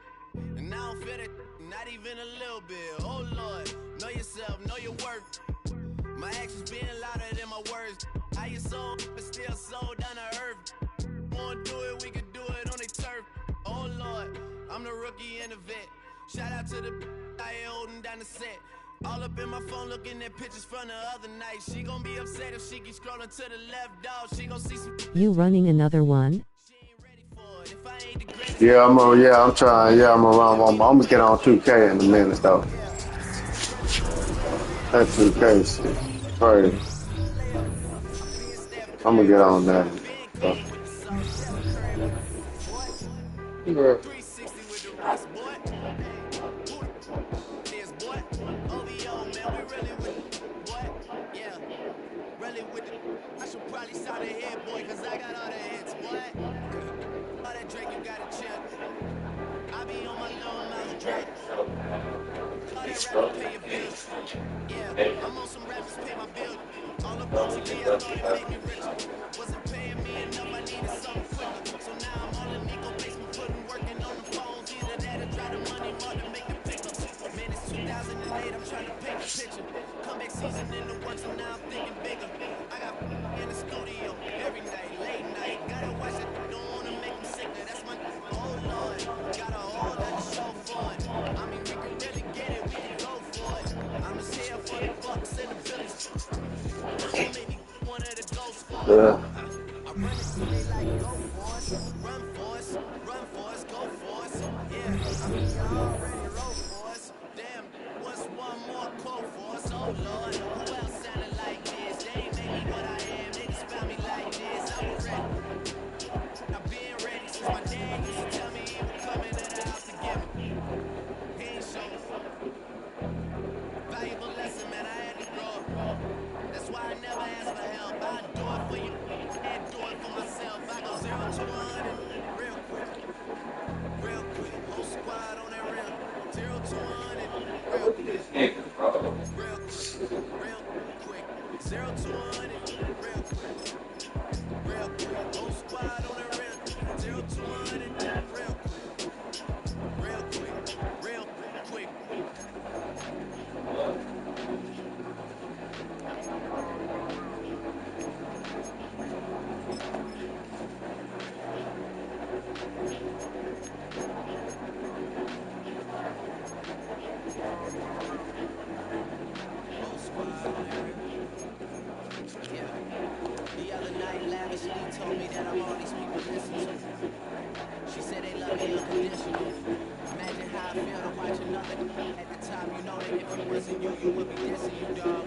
G: and I don't feel it, not even a little bit. Oh Lord, know yourself, know your worth. My actions being louder than my words. How you sold, but still sold down to earth. Wanna do it, we can do it on the turf. Oh Lord, I'm the rookie and the vet. Shout out to the I ain't holding down the set. All up in my phone looking at pictures from the other night. She gon' be upset if she keeps scrolling to the left, dog. She gon' see some.
A: You running another one?
G: She ain't ready for it. If I ain't the greatest.
B: Yeah, I'm trying. Yeah, I'm around. I'm gonna get on 2K in a minute though. That 2K shit, crazy. I'm gonna get on that. Yeah.
G: 360 with the wrist, boy. This boy, OVO, man, we really with it, boy. Yeah, really with it. I should probably sound a hit, boy, cause I got all the hits, boy. All that Drake, you gotta chill. I be on my little mouse Drake. All that rapper pay your bills. Yeah, I'm on some rappers pay my bills. All about TV, I thought it made me richer. Wasn't paying me enough, I needed something quicker. So now I'm all in Nico basement, putting working on the phones. Either that or try the money more to make the pickups. Man, it's 2008, I'm trying to paint the picture. Comeback season in the works, and now I'm thinking bigger. I got in the studio every night, late night. Gotta watch it, don't wanna make them sicker. That's my oh Lord. Got a whole lot to show for it. I mean, we can really get it, we can go for it. I'm just here for the Bucks and the Billies. Maybe one of the ghosts for it.
B: Yeah.
G: I run it so they like go for us, run for us, run for us, go for us. Yeah, I mean y'all already wrote for us. Damn, what's one more quote for us? Oh Lord, who else sounded like this? They ain't made me what I am, they just found me like this. I was ready. I've been ready since my dad used to tell me he would come into the house to get me. He ain't show me. Valuable lesson, man, I had to grow up. That's why I never ask for help. I do it for you and do it for myself. I go 0 to 100 real quick. Real quick. Whole squad on that real. 0 to 100 real quick. Real quick. Real quick. 0 to 100 real quick. Real quick. Whole squad on that real. 0 to 100 real quick. Real quick. Real quick. The other night, lavishly told me that I'm all these people listen to. She said they love me unconditional. Imagine how I feel to watch another. At the time, you know that if it wasn't you, you would be dissing you, dog.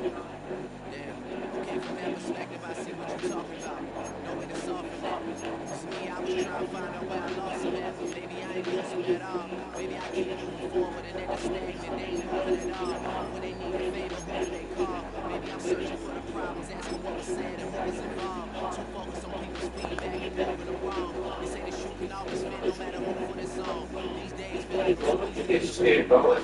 G: Damn. Okay, from that perspective, I see what you're talking about. No way to soften that. Cause me, I was trying to find out where I lost them at, but maybe I ain't lose them at all. Maybe I keep moving forward and they're just stagnant. They ain't moving at all. When they need a favor, who do they call? Maybe I'm searching for the problems, asking what was said and what was involved. Too focused on people's feedback and proving them wrong. They say the shoe can always fit no matter who foot it's on. These days feel like it's so easy to shoot. Move forward,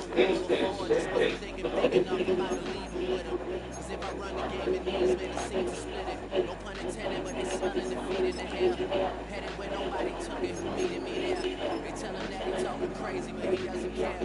G: just wasn't thinking big enough. I'm about to leave them with them. Cause if I run the game in these, man, it seems to split it. No pun intended, but they smelling defeat in the air. Headed where nobody took it, who needed me there? They tell him that he talking crazy, but he doesn't care.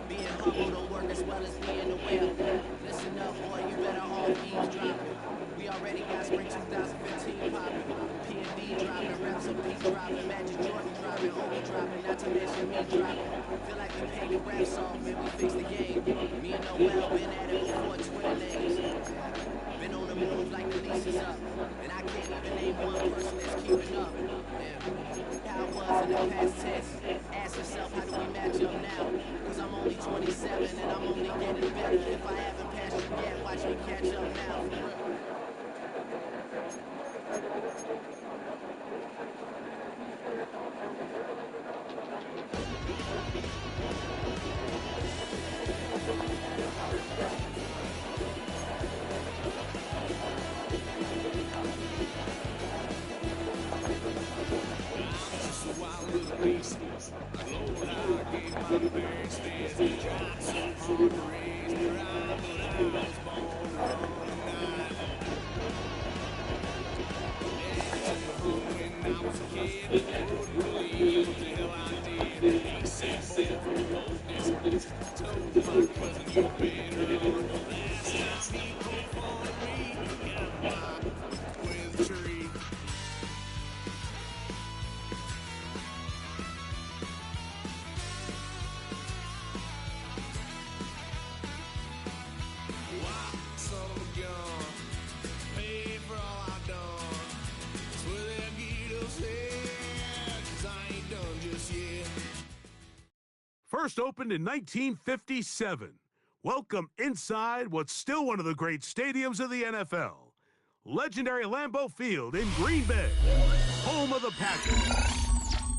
G: Being humble don't work as well as being aware. Listen up, boy, you better off eavesdropping. We already got spring 2015 popping. P&D dropping, reps of Pete dropping, Magic Jordan dropping, Obi dropping, not to mention me dropping. Feel like we paid the raps off, man, we fixed the game. Me and Noel been at it before Twitter names. Been on the move like the leash is up. And I can't even name one person that's keeping up. How it was in the past tense. Ask yourself, how do we match up now? Cause I'm only 27 and I'm only getting better. If I haven't passed you yet, watch me catch up now. For real.
I: First opened in 1957. Welcome inside what's still one of the great stadiums of the NFL. Legendary Lambeau Field in Green Bay, home of the Packers.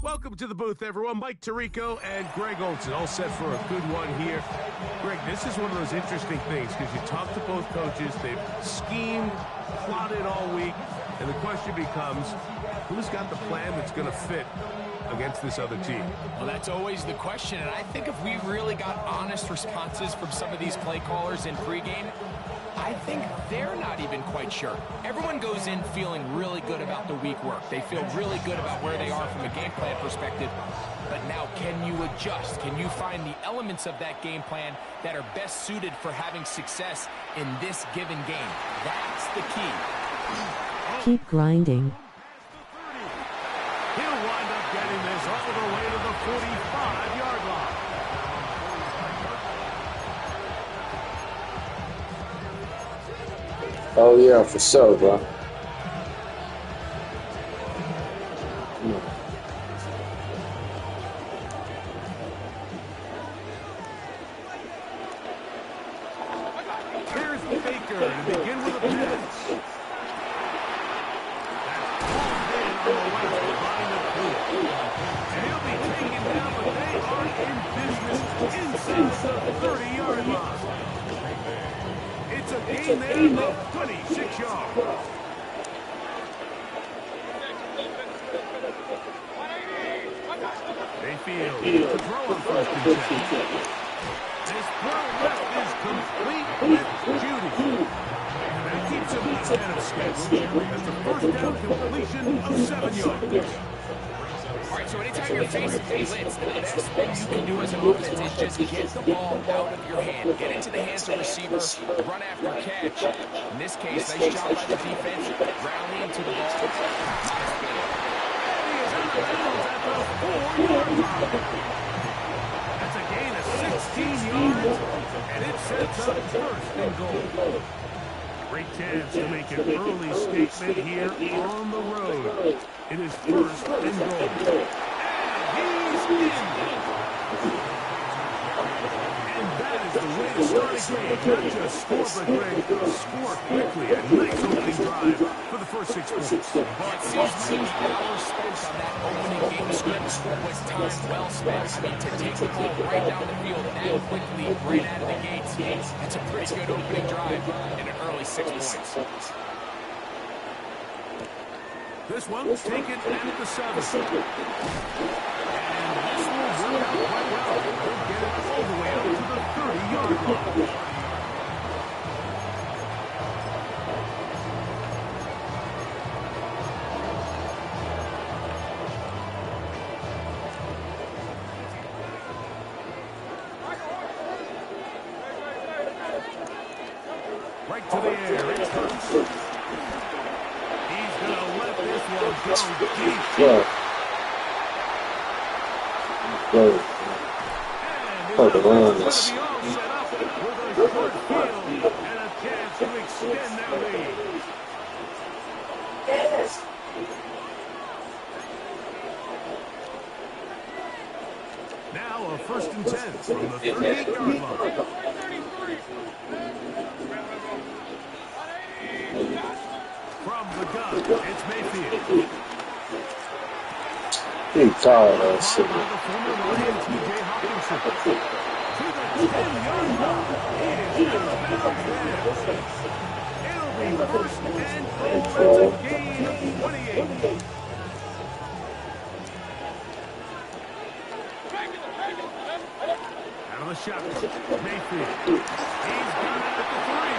I: Welcome to the booth, everyone. Mike Tirico and Greg Olson, all set for a good one here. Greg, this is one of those interesting things because you talk to both coaches. They've schemed, plotted all week, and the question becomes, who's got the plan that's going to fit against this other team?
J: Well, that's always the question, and I think if we really got honest responses from some of these play callers in pregame, I think they're not even quite sure. Everyone goes in feeling really good about the week work. They feel really good about where they are from a game plan perspective. But now, can you adjust? Can you find the elements of that game plan that are best suited for having success in this given game? That's the key.
A: Keep grinding.
I: He'll wind up getting this all the way to the 45-yard line.
B: Oh yeah, for sure, bro.
I: Here's Baker to begin with a pass. That's pulled in on the left behind the field. And he'll be taken down, but they are in business inside the 30-yard line. It's a gain there of 26 yards. Mayfield to throw on first and 10. This throw left is complete with Judy. And that keeps him ahead of schedule. That's a first down completion of 7 yards.
J: All right, so anytime you're facing blitz, the best thing you can do as an offense is just get the ball out of your hand. Get into the hands of receivers, run after catch. In this case, nice job by the defense, rallying to the ball.
I: He is out of bounds at the 4-yard line. That's a gain of 16 yards, and it sets up first and goal. Great chance to make an early statement here on the road. It is first and goal. And he's in. And that is the way And start again. Not just score, but Greg, score quickly. A nice opening drive for the first 6 points.
J: Well, it seems like the hours spent on that opening game script was time well spent. I mean, to take the ball right down the field that quickly, right out of the gates, that's a pretty good opening drive and an early 6 points.
I: This one taken at the 7. And this will work out quite well. They'll get it all the way up to the 30-yard line. Right to the air, it's Hurts. He's going to let this one go deep.
B: Yeah.
I: And his offense is going to be all set up with a short field and a chance to extend their lead. Now a 1st and 10 from the 38-yard line. From the gun, it's Mayfield.
B: He tired of that shit.
I: By the former Ryan T.J. Hawkinson. To the 10-yard line. He is out of bounds there. It'll be 1st and goal. It's a gain of 28. Out of the shotgun, Mayfield. He's got it at the 3.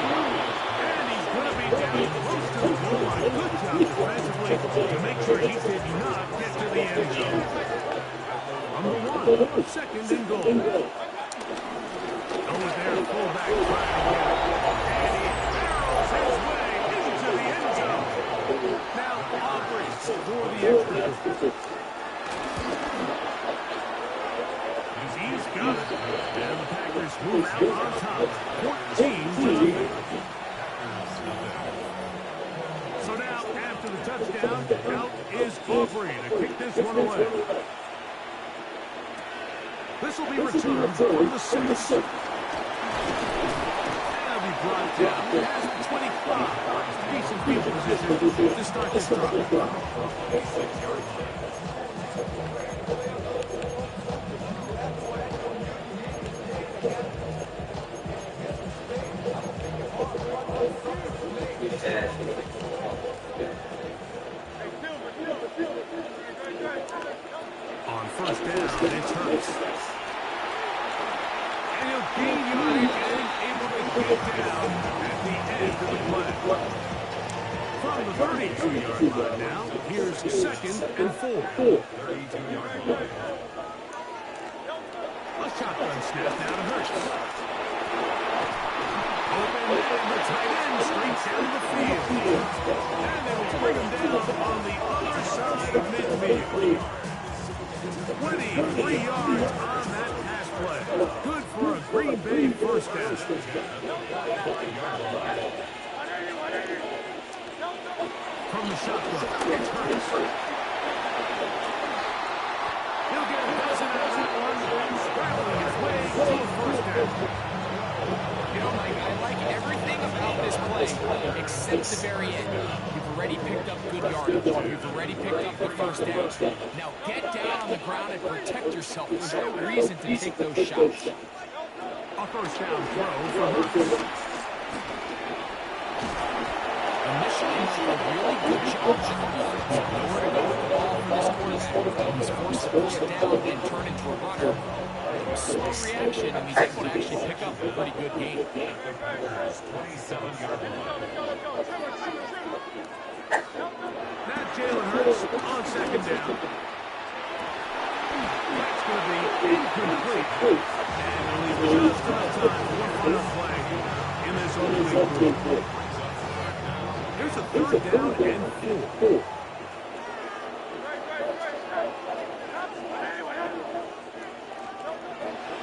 I: And he's going to be down close to the goal line. Good job defensively to make sure he did not get to the end zone. From the 1, 2nd and goal. Over there, fullback trying to get it. And he barrels his way into the end zone. Now Aubrey for the extra point. He's got it. And the Packers move out on top. 14-0. So now, after the touchdown, out is Aubrey to kick this one away. This will be returned from the 6. That'll be brought down past the 25. Decent field position to start this drive. On 1st down, it's Hurts. And he'll gain yardage and able to get down at the end of the play. From the 32-yard line now, here's 2nd and 4. 32-yard line. A shotgun snap now to Hurts. Open and the tight end straight down the field. And they will bring him down on the other side of midfield. 23 yards on that pass play. Good for a Green Bay 1st down. From the shotgun, it's Hurts. He'll get a dozen out of that one, scrabbling his way to a 1st down.
J: You know, Mike, I like everything about this play except the very end. You've already picked up good yardage. You've already picked up the 1st down. Now get down on the ground and protect yourself. There's no reason to take those shots.
I: A 1st down throw for Hurts.
J: Initially, a really good job on the defense. Nowhere to go with the ball for this quarterback. He's forced to push it down and turn into a runner. Slow reaction, and he's able to actually pick up a pretty good game.
F: 27-yard line.
I: Now Jalen Hurts on 2nd down. That's going to be incomplete. And only just enough time for one final play in this opening quarter. Here's a 3rd down and 4.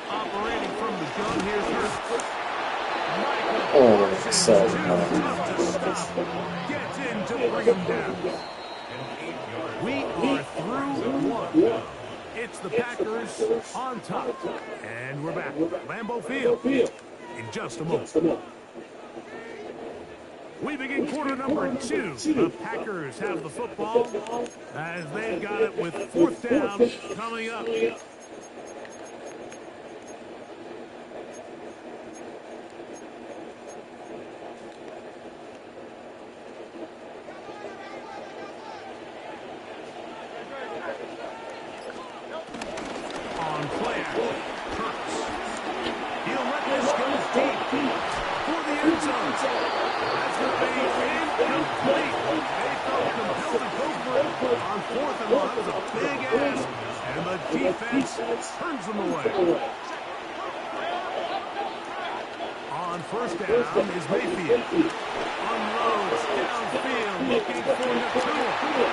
I: Operating from the gun, here's Hurts.
B: Oh, so
I: Gets in to bring him down. We are through 1. It's the Packers on top. And we're back. Lambeau Field. in just a moment. We begin quarter number 2. The Packers have the football as they've got it with 4th down coming up. On play action, Hurts. He'll let this go deep for the end zone. That's going to be incomplete. They felt compelled to go for it on 4th and 1. That was a big ask, and the defense turns them away. On 1st down is Mayfield. Unloads downfield, looking for Nakua.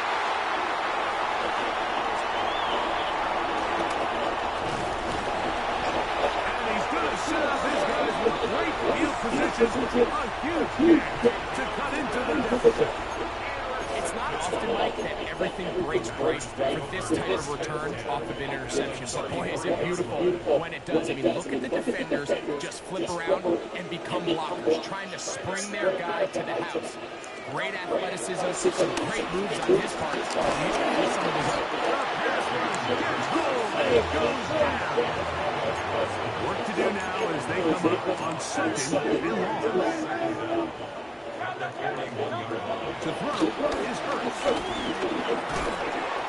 I: Set up his guys with great field position. A huge catch to cut into the deficit.
J: It's not often, Mike, that everything breaks right for this type of return off of an interception. But boy, is it beautiful when it does. I mean, look at the defenders just flip around and become blockers, trying to spring their guy to the house. Great athleticism, some great moves on his part. He's going to get some of his own.
I: It goes down. Work to do now as they come up on 2nd and long. To throw is Hurts.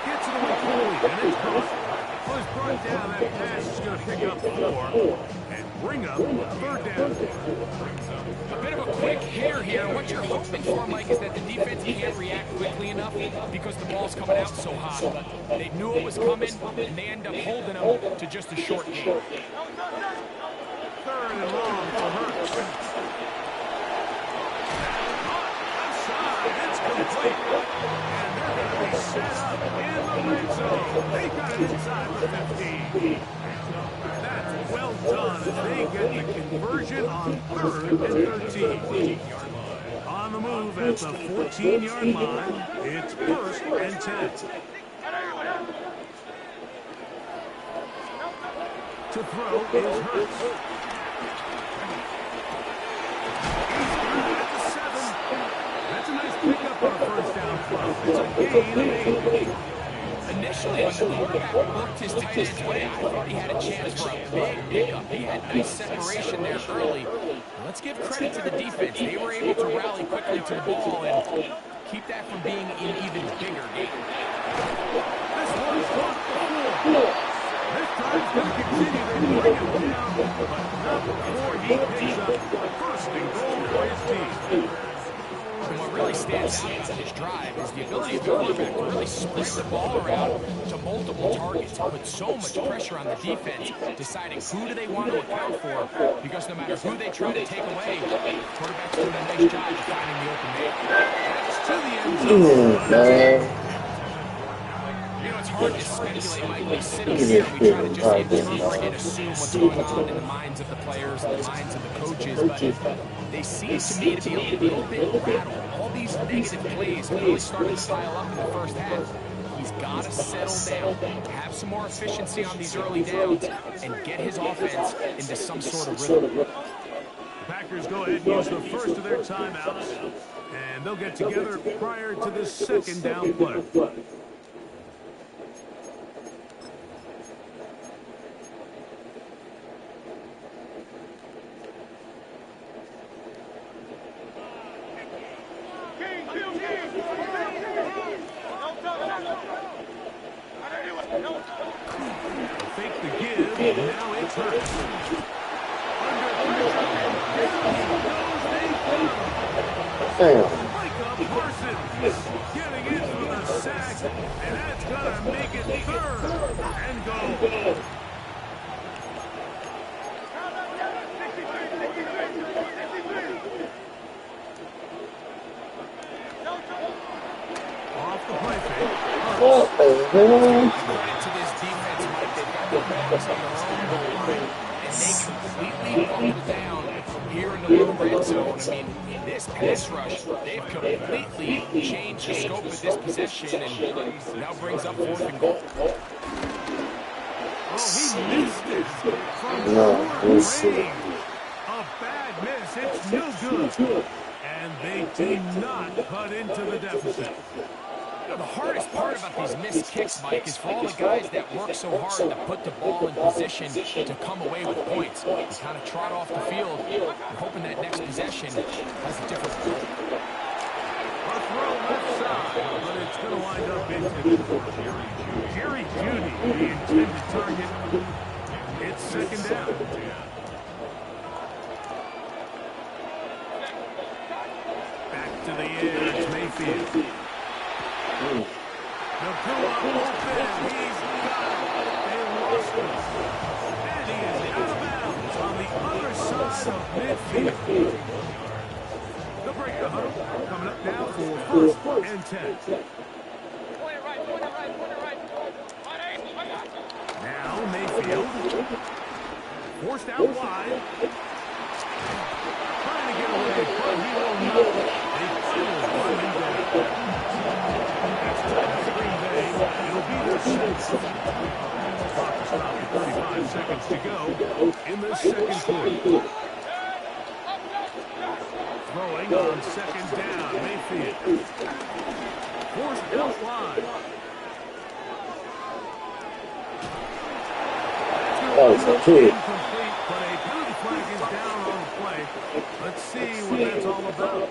I: Gets it away quickly, and it's caught. Was brought down. That pass is going to pick up 4 and bring up 3rd down.
J: A bit of a quick hair here. What you're hoping for, Mike, is that the defense can't react quickly enough because the ball's coming out so hot. But they knew it was coming, and they end up holding them to just a short game.
I: 3rd and long for Hurts. Outside, it's complete. And they're going to be set up in the red zone. They got it inside the 15. That's well done as they get the conversion on 3rd and 13. On the move at the 14-yard line, it's 1st and 10. To throw is Hurts. That's a nice pickup on a 1st down throw. It's a gain of 8.
J: Initially, when the quarterback looked his tight end's way, I thought he had a chance for a big pickup. He had nice separation there early. Let's give credit to the defense. They were able to rally quickly to the ball and keep that from being an even bigger game.
I: This one's caught before. This time he's going to continue. They bring him down, but not before he picks up 1st and goal for his team.
J: And what really stands out about his drive is the ability of the quarterback to really spread the ball around to multiple targets, put so much pressure on the defense, deciding who do they want to account for, because no matter who they try to take away, quarterback's doing a nice job of finding the open man.
I: To the end zone.
J: You know, it's hard to speculate, Mike. We sit here and we try to just interpret and assume what's going on in the minds of the players and the minds of the coaches, but they seem to me to be a little bit rattled. All these negative plays really started to pile up in the 1st half. He's got to settle down, have some more efficiency on these early downs, and get his offense into some sort of rhythm.
I: Packers go ahead and use the first of their timeouts, and they'll get together prior to the 2nd down play. Fake the give, and now it's Hurts. Under pressure,
B: Damn.
I: Micah Parsons getting in for the sack, and that's going to make it 3rd and goal. Off the play fake.
B: What the hell?
J: Credit to this defense, Mike. They've got the backs on their own goal line, and they completely buckled down here in the low red zone. I mean, this pass rush, they've completely changed the scope of this possession, and now brings up 4th and goal.
I: Oh, he missed it from
B: No,
I: short
B: he's
I: range. A A bad miss. It's no good. And they do not cut into the deficit.
J: You know, the hardest part about these missed kicks, Mike, is for all the guys that work so hard to put the ball in position to come away with points. You kind of trot off the field and hoping that next possession has a different result.
I: A throw left side, but it's going to wind up intended. Jerry Jeudy, the intended target. It's second down. Back to the air, it's Mayfield. Nakua open, he's got it. They lost him. And he is out of bounds on the other side of midfield. They'll break the huddle. Coming up now for first and 10. Now Mayfield. Forced out wide. Trying to get away, but he will not. They finally run him down. That's to Green Bay. It'll be their sixth. Clock is stopped at 35 seconds to go in the second quarter. Throwing on second down, Mayfield. Forced out wide.
B: That was a kick.
I: Incomplete, but a penalty flag is down on the play. Let's see what that's all about.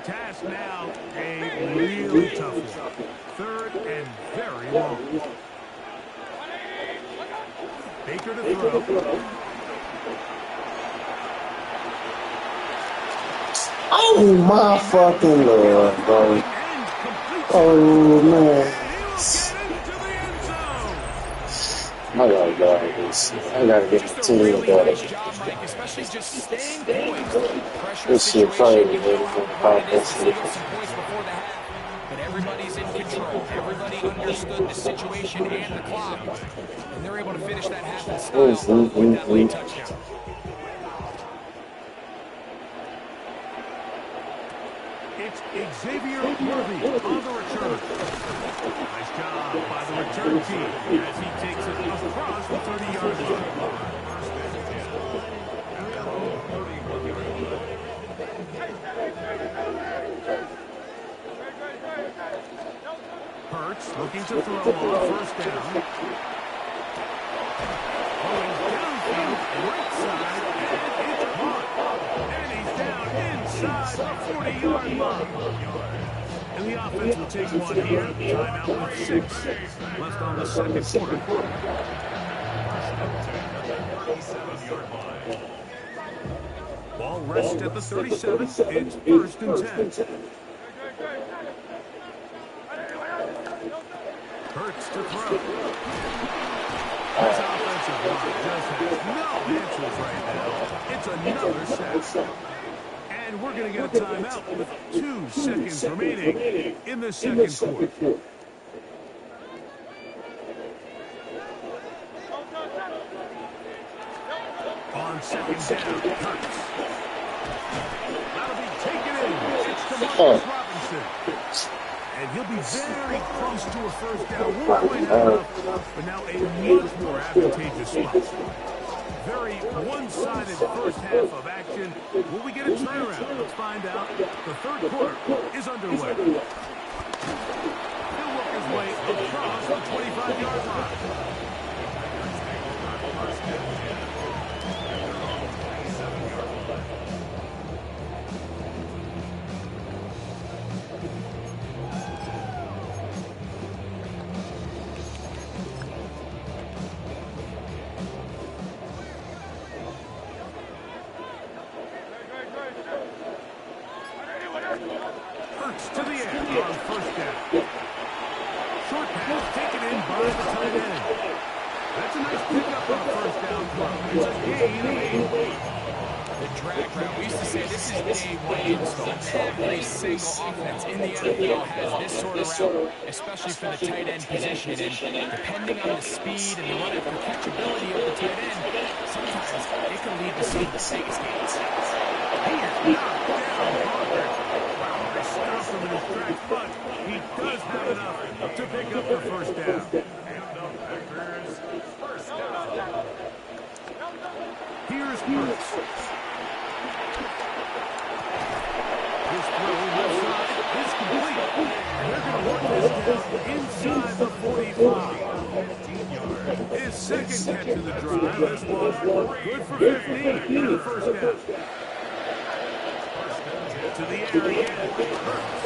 I: Task now, a really tough one. Third and very long. Baker to throw.
B: Oh my fucking Lord, bro. Oh man. I gotta go at this. I gotta get the team better.
J: Especially just staying poised.
B: This shit crazy, man.
J: But everybody's in control. Everybody understood the situation and the clock. And they're able to finish that half in style with that late touchdown.
I: It's Xavier Worthy on the return. Nice job by the return team as he takes it across the 30-yard line. Hurts looking to throw on first down. Going downfield, right side, and it's caught. And he's down inside the 40-yard line. And the offense will take one here. Timeout with 6 left on the second quarter. Ball rests at the 37. It's first and 10. Hurts to throw. This offensive line just has no answers right now. It's another sack. And we're going to get a timeout with 2 seconds remaining in the second quarter. On second down, Hurts. That'll be taken in. It's Demarcus Robinson. And he'll be very close to a first down. Won't quite have enough, but now a much more advantageous spot. Very one-sided first half of action. Will we get a turnaround? Let's find out. The third quarter is underway. He'll work his way across the 25-yard line. Hurts to the air on first down. Short pass taken in by the tight end. That's a nice pickup on a first down throw. It's a gain of 8.
J: The drag route. We used to say this is day one install. Every single offense in the NFL has this sort of route, especially for the tight end position. And depending on the speed and the run after catchability of the tight end, sometimes it can lead to some of the biggest gains.
I: He is knocked down hard. Wow, they stopped him in his tracks, but he does to pick up the first down.
F: And the Packers first down.
I: Here's Hurts. His throw left side is complete. And they're going to work this down inside the 45.
F: 15 yards.
I: His second catch of the drive. This one good for 15 and a first down. To the air again. Hurts.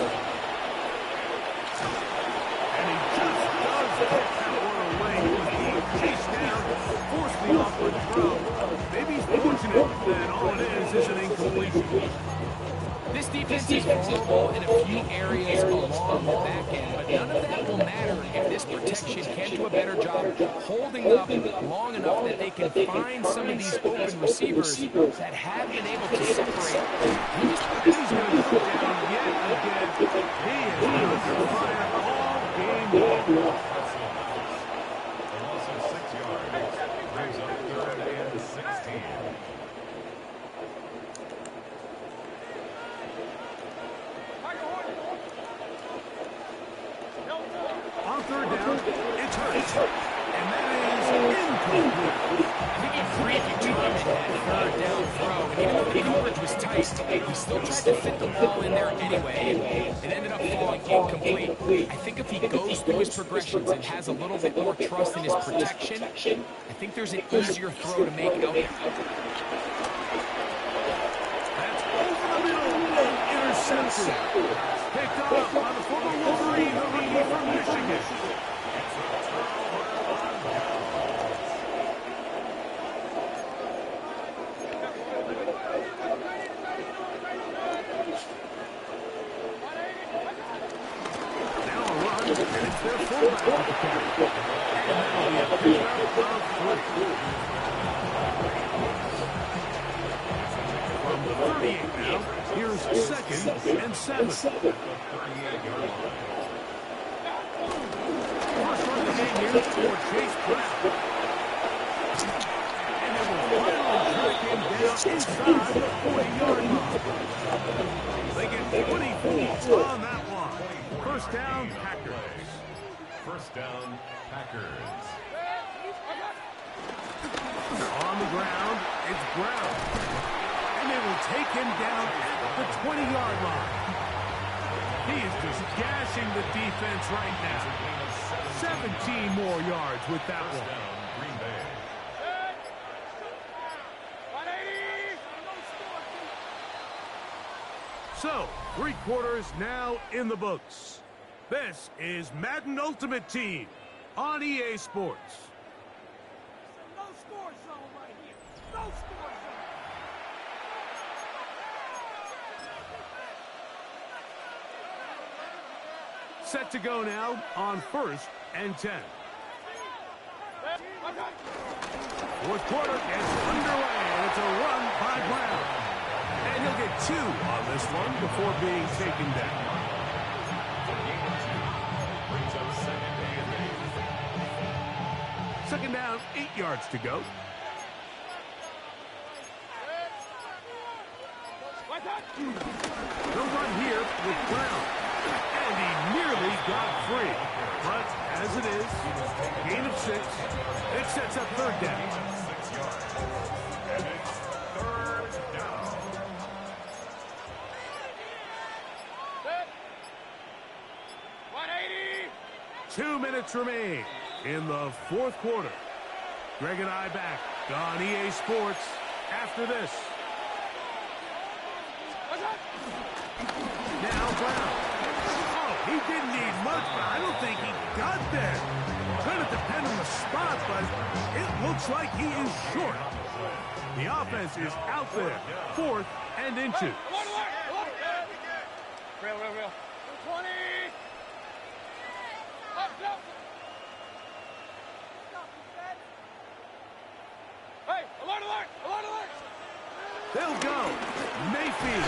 I: And he just does kick that one away. He was being chased down, forced the awkward throw. Maybe he's fortunate that all it is an incompletion.
J: This defense is vulnerable in a few areas along the back end, but none of that will matter if this protection can't do a better job holding up long enough that they can find some of these open receivers that have been able to separate.
I: He's going to go down yet again. He has been under fire all game long.
F: A loss of 6 yards. Brings up 3rd and 16.
I: On 3rd down, it's Hurts. And that is incomplete.
J: I think he briefly timed that 3rd down throw, and even though the coverage was tight, he still tried to fit the ball in there anyway. It ended up falling incomplete. I think if he goes through his progressions and has a little bit more trust in his protection, I think there's an easier throw to make out there.
I: That's over the middle and intercepted. Picked off by the former Wolverine, the rookie from Michigan. Now a run, and it's their fullback with the carry. And that'll be a pickup of 3. From the 38 now, here's 2nd and 7. First run of the game here for Chase Brown. And it will finally track him down inside the 40-yard line. They get 24 on that one. First down, Packers.
F: First down, Packers.
I: On the ground, it's Brown. And they will take him down at the 20-yard line. He is just gashing the defense right now. 17 more yards with that one.
F: Green Bay.
I: So, 3 quarters now in the books. This is Madden Ultimate Team on EA Sports.
H: No score zone right here. No score zone.
I: Set to go now on 1st and 10. Fourth quarter is underway, and it's a run by Brown. And he'll get 2 on this one before being taken down.
F: Brings up 2nd and 8.
I: Second down, 8 yards to go. They'll run here with Brown. And he nearly got free. But as it is, gain of 6. It sets up 3rd down.
F: 6 yards. And it's 3rd down.
H: Set. 180.
I: 2 minutes remain in the 4th quarter. Greg and I back on EA Sports after this. Now Brown. Oh, he didn't need much, but I don't think he got there. Going to depend on the spot, but it looks like he is short. The offense is out there. 4th and inches.
H: Real. 20. Up, jump. Hey, alert.
I: They'll go. Mayfield.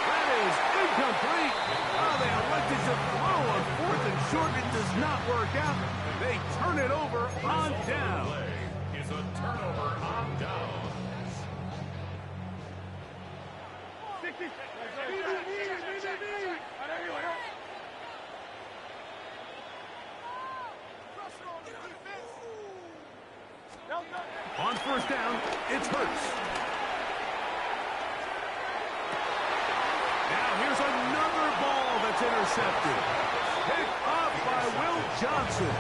I: That is incomplete. Oh, they elected to throw on 4th and short. It does not work out. They turn it over on down.
F: Is a turnover on downs.
H: 60.
I: first down, it's Hurts. Now here's another ball that's intercepted. Picked off by Will Johnson.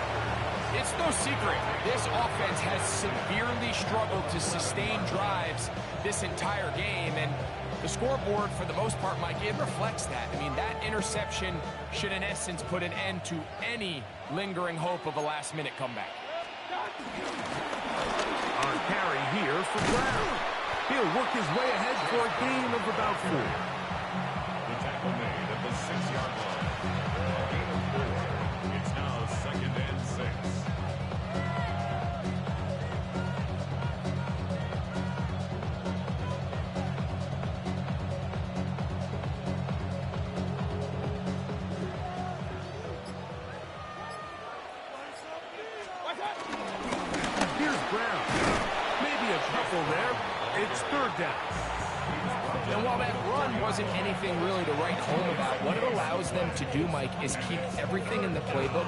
J: It's no secret, this offense has severely struggled to sustain drives this entire game, and the scoreboard, for the most part, Mike, it reflects that. I mean, that interception should, in essence, put an end to any lingering hope of a last-minute comeback.
I: On carry here for Brown. He'll work his way ahead for a gain of about 4.
F: The tackle made at the 6-yard line. A gain of 4. It's now 2nd and 6.
I: It's 3rd down.
J: And while that run wasn't anything really to write home about, what it allows them to do, Mike, is keep everything in the playbook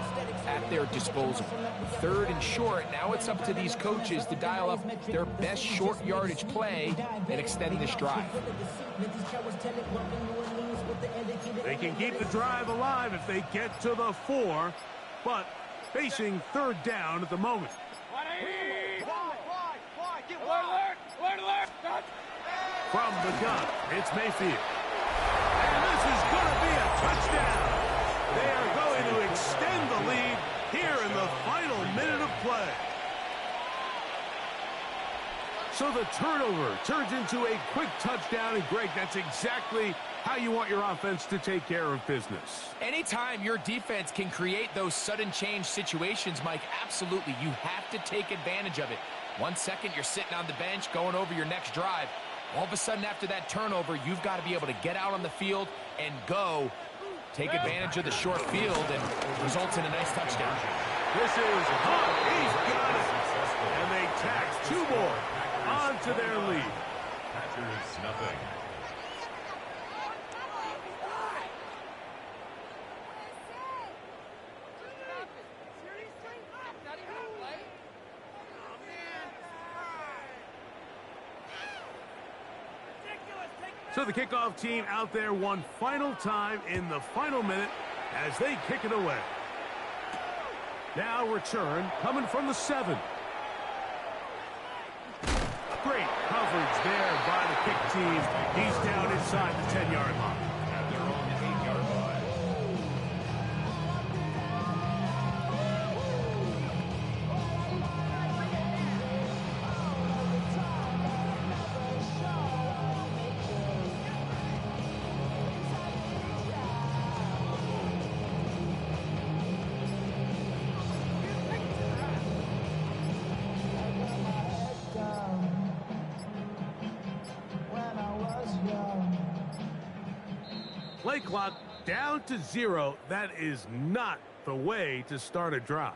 J: at their disposal. 3rd and short, now it's up to these coaches to dial up their best short yardage play and extend this drive.
I: They can keep the drive alive if they get to the 4, but facing 3rd down at the moment. From the gun, it's Mayfield. And this is going to be a touchdown. They are going to extend the lead here in the final minute of play. So the turnover turns into a quick touchdown, and Greg, that's exactly how you want your offense to take care of business.
J: Anytime your defense can create those sudden change situations, Mike, absolutely, you have to take advantage of it. 1 second, you're sitting on the bench going over your next drive. All of a sudden, after that turnover, you've got to be able to get out on the field and go. Take advantage of the short field and results in a nice touchdown.
I: This is hot. He's got it. And they tax 2 more onto their lead.
F: Packers, nothing.
I: So the kickoff team out there one final time in the final minute as they kick it away. Now return coming from the 7. Great coverage there by the kick team. He's down inside the 10-yard line.
F: At their own 8-yard line.
I: Play clock down to 0. That is not the way to start a drive.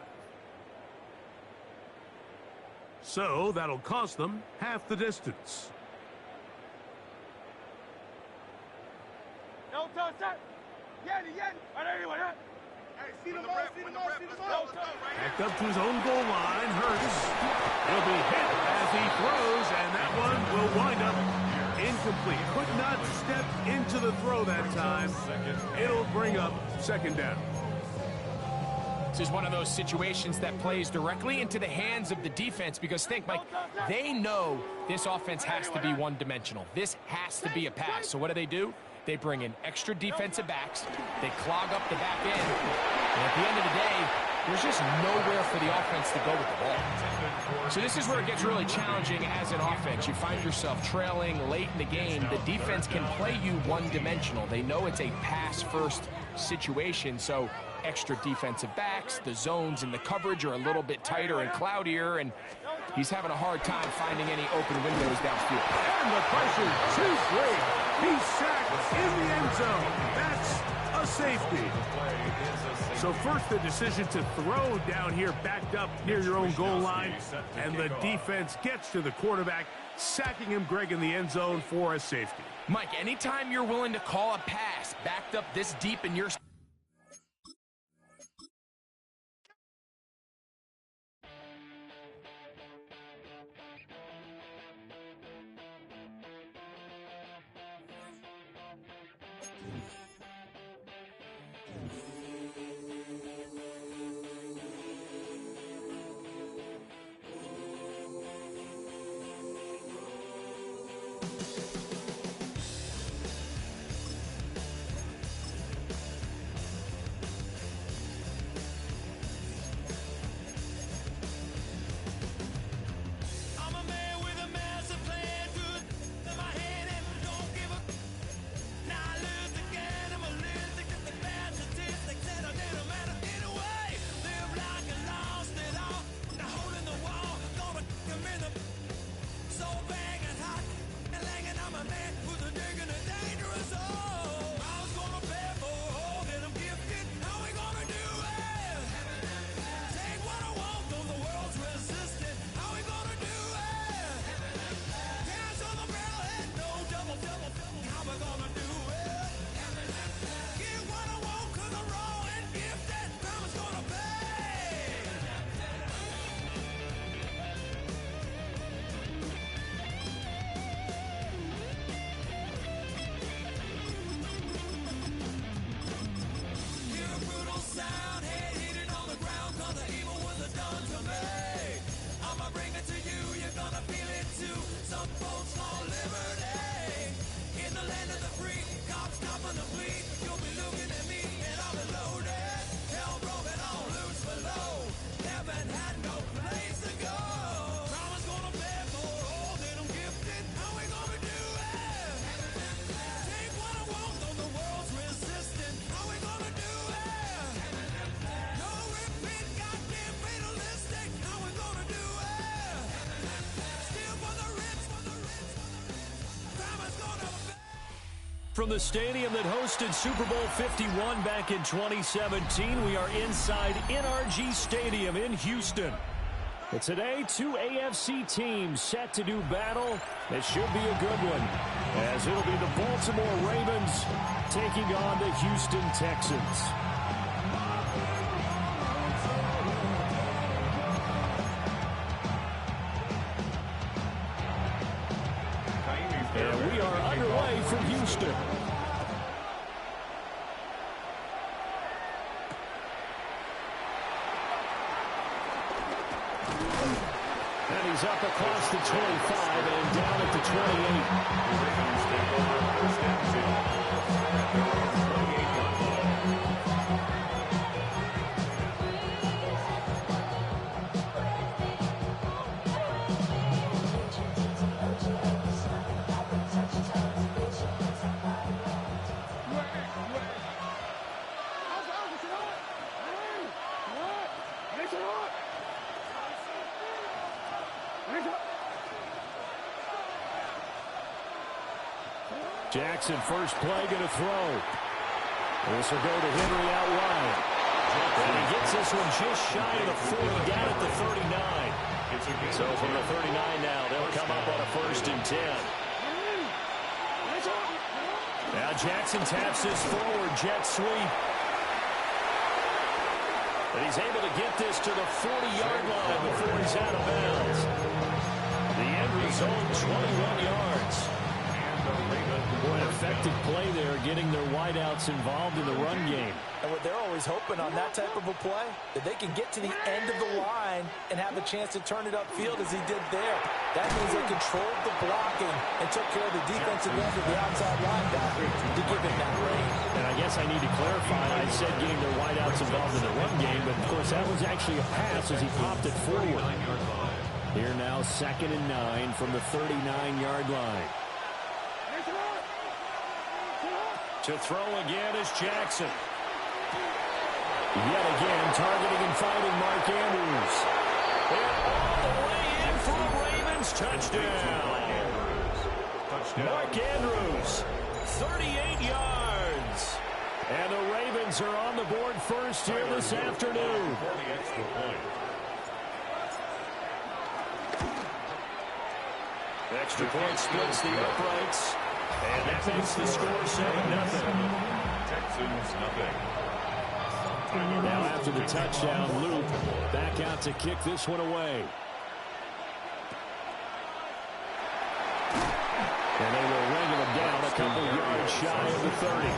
I: So that'll cost them half the distance. Backed up to his own goal line. Hurts will be hit as he throws, and that one will wind up incomplete. Could not step into the throw that time. It'll bring up 2nd down.
J: This is one of those situations that plays directly into the hands of the defense because think, Mike, they know this offense has to be one-dimensional. This has to be a pass. So what do? They bring in extra defensive backs. They clog up the back end. And at the end of the day, there's just nowhere for the offense to go with the ball. So this is where it gets really challenging as an offense. You find yourself trailing late in the game. The defense can play you one-dimensional. They know it's a pass-first situation, so extra defensive backs, the zones and the coverage are a little bit tighter and cloudier, and he's having a hard time finding any open windows downfield.
I: And the pressure too great. He's sacked in the end zone. That's a safety. So first the decision to throw down here backed up near your own goal line, and the defense gets to the quarterback, sacking him, Greg, in the end zone for a safety.
J: Mike, anytime you're willing to call a pass backed up this deep in your
K: From the stadium that hosted Super Bowl 51 back in 2017, we are inside NRG Stadium in Houston. But today, two AFC teams set to do battle. It should be a good one, as it'll be the Baltimore Ravens taking on the Houston Texans. And we are underway from Houston. And he's up across the 25 and down at the 28. Jackson, first play, going to throw. This will go to Henry out wide. And he gets this one just shy of the 40, down at the 39. So from the 39 now, they'll come up on a 1st and 10. Now Jackson taps this forward, jet sweep. And he's able to get this to the 40-yard line before he's out of bounds. The end result, 21 yards. Boy, an effective play there, getting their wideouts involved in the run game.
L: And what they're always hoping on that type of a play, that they can get to the end of the line and have a chance to turn it upfield as he did there. That means they controlled the blocking and took care of the defensive end of the outside linebacker to give him that range.
K: And I guess I need to clarify, I said getting their wideouts involved in the run game, but of course that was actually a pass as he popped it forward. Here now, 2nd and 9 from the 39-yard line. To throw again is Jackson. Yet again, targeting and finding Mark Andrews. And all the way in for a Ravens touchdown. Mark Andrews, 38 yards. And the Ravens are on the board first here this afternoon. Extra point splits the uprights. And that makes the score 7-0. Texans nothing. Now after the touchdown, Luke back out to kick this one away. And they will wrangle him down a couple yards shy of the 30.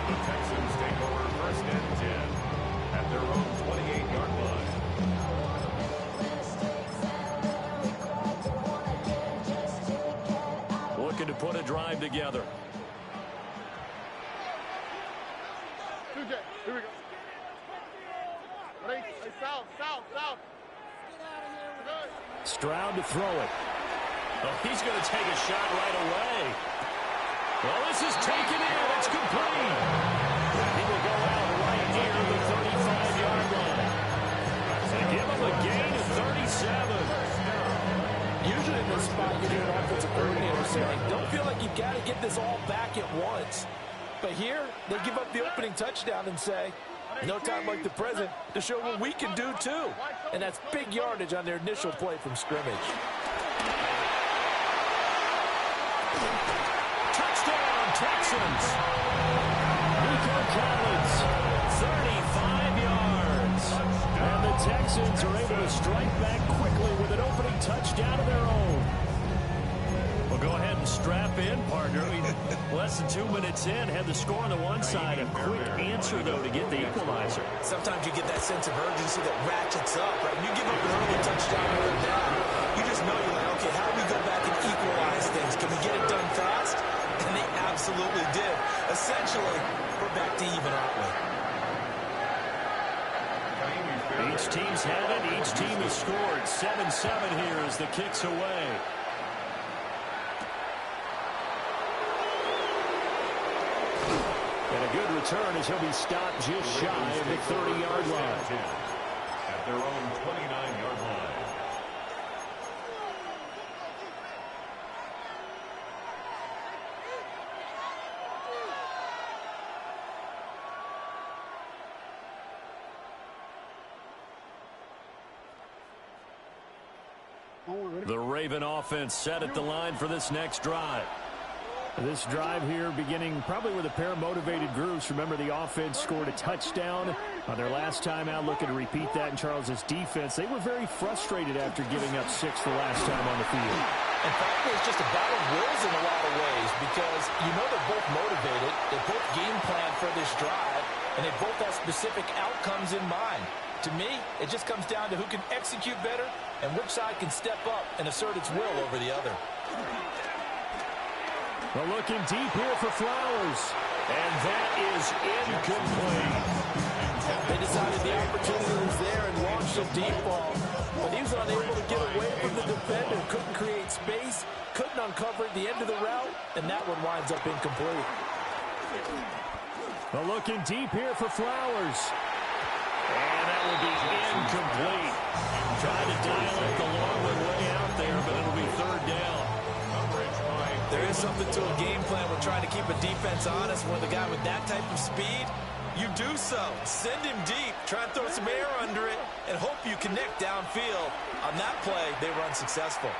K: The Texans take over 1st and 10 at their own 28-yard line. Looking to put a drive together.
M: Here we go. Ready? South.
K: Stroud to throw it. Oh, he's going to take a shot right away. Well, this is taken in. It's complete. He will go out right near the 35-yard line. They give him a gain of 37.
L: Usually in this spot, you hear an offensive coordinator saying, don't feel like you've got to get this all back at once. But here, they give up the opening touchdown and say, no time like the present to show what we can do too. And that's big yardage on their initial play from scrimmage.
K: Touchdown, Texans. Nico Collins, 35 yards. And the Texans are able to strike back quickly with an opening touchdown of their own. Well, go ahead and strap in, partner. Less than 2 minutes in, had the score on the one side. A quick answer, though, to get the equalizer.
L: Sometimes you get that sense of urgency that ratchets up, right? When you give up an early touchdown or down, you just know you're like, okay, how do we go back and equalize things? Can we get it done fast? And they absolutely did. Essentially, we're back to even, aren't we?
K: Each team's had it. Each team has scored. 7-7 here as the kick's away. And a good return as he'll be stopped just shy of the 30-yard line. At their own 29-yard line. The Raven offense set at the line for this next drive. This drive here beginning probably with a pair of motivated groups. Remember, the offense scored a touchdown on their last time out. Looking to repeat that in Charles's defense. They were very frustrated after giving up 6 the last time on the field.
L: And frankly, it's just a battle of wills in a lot of ways because you know they're both motivated. They both game plan for this drive, and they both have specific outcomes in mind. To me, it just comes down to who can execute better and which side can step up and assert its will over the other.
K: Well, looking deep here for Flowers. And that is incomplete.
L: They decided the opportunity was there and launched a deep ball. But he was unable to get away from the defender. Couldn't create space. Couldn't uncover at the end of the route. And that one winds up incomplete.
K: Well, looking deep here for Flowers. And that will be incomplete. Trying to dial up the long one way out there, but it'll be third down.
L: There is something to a game plan with trying to keep a defense honest. When the guy with that type of speed, you do so. Send him deep. Try and throw some air under it and hope you connect downfield. On that play, they were unsuccessful.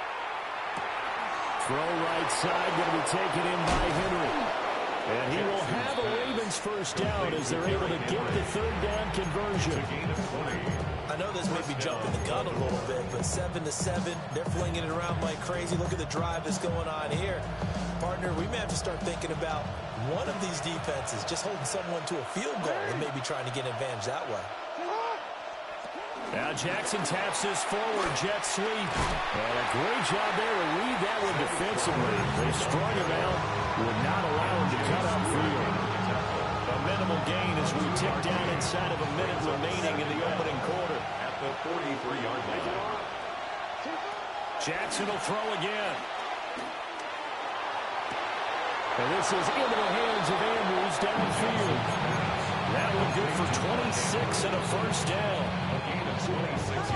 K: Throw right side, going to be taken in by Henry. And he will have a Ravens first down as they're able to get the third down conversion.
L: I know this may be jumping the gun a little bit, but 7-7, they're flinging it around like crazy. Look at the drive that's going on here. Partner, we may have to start thinking about one of these defenses just holding someone to a field goal and maybe trying to get an advantage that way.
K: Now Jackson taps this forward, jet sweep. And a great job there to read that one defensively. They strung him out, would not allow him to cut upfield. A minimal gain as we tick down inside of a minute remaining in the opening quarter.
F: At the 43-yard line.
K: Jackson will throw again. And this is into the hands of Andrews downfield. That one good for 26 and a first down.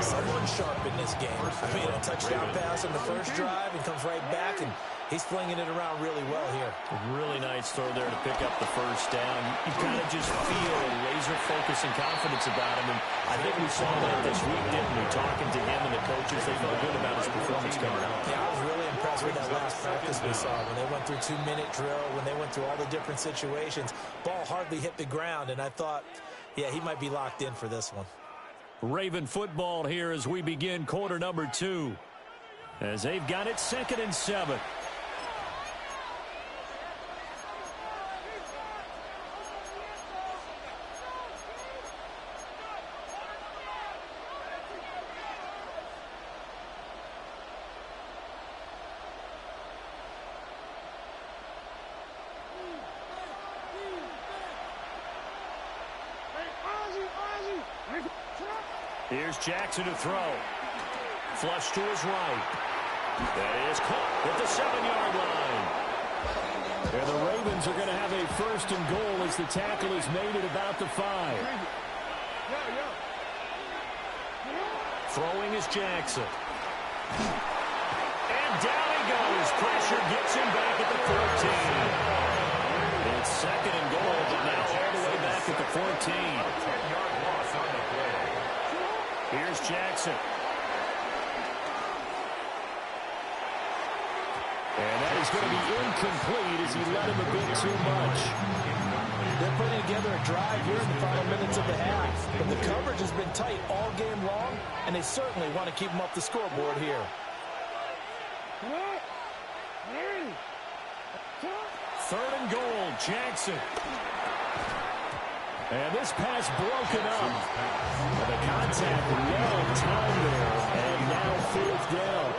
L: Someone sharp in this game. I mean, a touchdown pass on the first drive and comes right back, and he's flinging it around really well here.
K: A really nice throw there to pick up the first down. You kind of just feel a laser focus and confidence about him, and I think we saw that this week, didn't we? Talking to him and the coaches, they felt good about his performance coming out.
L: Yeah, I was really impressed with that last practice we saw when they went through 2-minute drill, when they went through all the different situations. Ball hardly hit the ground, and I thought, yeah, he might be locked in for this one.
K: Raven football here as we begin quarter number 2. As they've got it 2nd and 7. Here's Jackson to throw. Flush to his right. That is caught at the 7-yard line. And the Ravens are going to have a first and goal as the tackle is made at about the 5. Throwing is Jackson. And down he goes. Pressure gets him back at the 14. It's 2nd and goal, but now all the way back at the 14. Here's Jackson. And that is going to be incomplete as he led him a bit too much.
L: They're putting together a drive here in the final minutes of the half. But the coverage has been tight all game long, and they certainly want to keep them up the scoreboard here.
K: 3rd and goal, Jackson. And this pass broken up. And the contact well timed there. And now 4th down.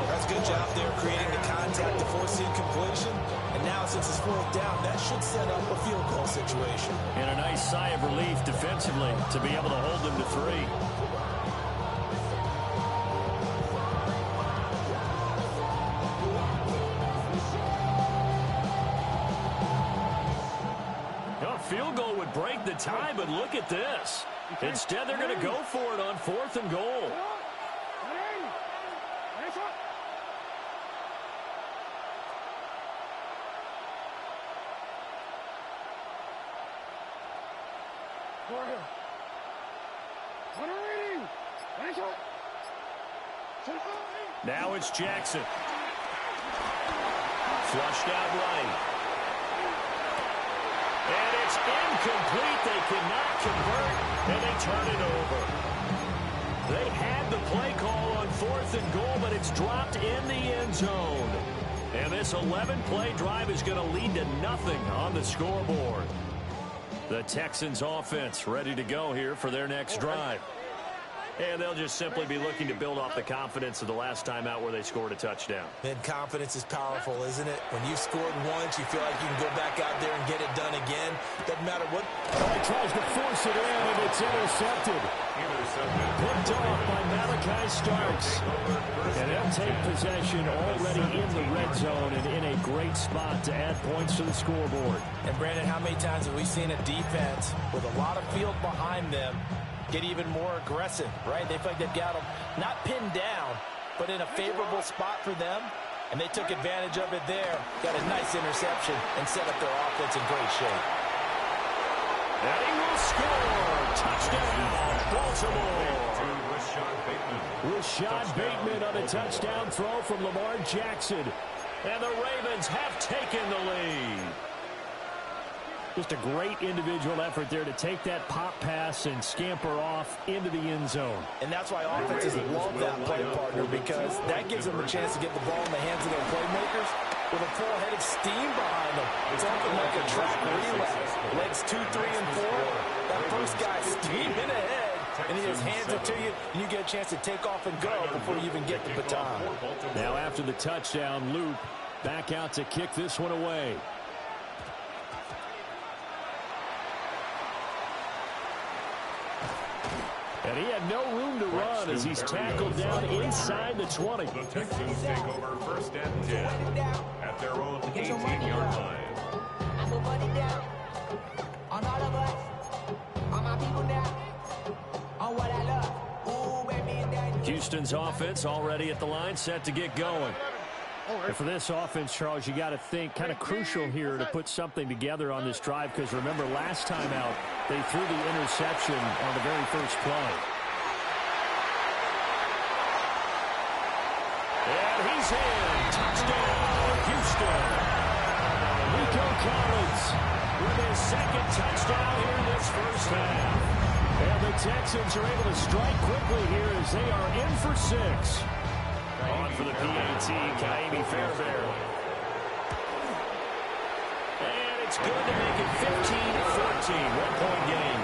L: That's a good job there creating the contact to force the incompletion. And now since it's 4th down, that should set up a field goal situation.
K: And a nice sigh of relief defensively to be able to hold them to 3. Field goal would break the tie, but look at this. Instead, they're going to go for it on 4th and goal. Now it's Jackson. Flushed out right. And it's incomplete. They cannot convert, and they turn it over. They had the play call on 4th and goal, but it's dropped in the end zone. And this 11-play drive is going to lead to nothing on the scoreboard. The Texans offense ready to go here for their next drive. And they'll just simply be looking to build off the confidence of the last time out where they scored a touchdown.
L: And confidence is powerful, isn't it? When you've scored once, you feel like you can go back out there and get it done again. Doesn't matter what.
K: Oh, he tries to force it in, and it's intercepted. Picked off by Malachi Starks. And they'll take possession already in the red zone and in a great spot to add points to the scoreboard.
L: And, Brandon, how many times have we seen a defense with a lot of field behind them get even more aggressive, right? They feel like they've got them not pinned down, but in a favorable spot for them, and they took advantage of it there. Got a nice interception and set up their offense in great shape.
K: And he will score. Touchdown, Baltimore. Rashad Bateman on a touchdown throw from Lamar Jackson. And the Ravens have taken the lead. Just a great individual effort there to take that pop pass and scamper off into the end zone.
L: And that's why offenses love that play partner, because that gives them a chance to get the ball in the hands of their playmakers with a full head of steam behind them. It's often like a track relay. Legs 2, 3, and 4. That first guy steaming ahead, and he just hands it to you, and you get a chance to take off and go before you even get the baton.
K: Now after the touchdown, Loop back out to kick this one away. And he had no room to run as he's tackled down inside the 20.
F: The Texans take over 1st and 10 at their own 18-yard line.
M: I put money down on all of us, on my people now, on what I love. Ooh, baby,
K: Houston's offense already at the line, set to get going. And for this offense, Charles, you got to think kind of crucial here to put something together on this drive, because remember last time out they threw the interception on the very first play. And he's in. Touchdown, Houston. Nico Collins with his second touchdown here in this first half. And the Texans are able to strike quickly here as they are in for 6. On for the PAT, Kaimi Fairbairn. And it's good to make it 15-14. 1-point game.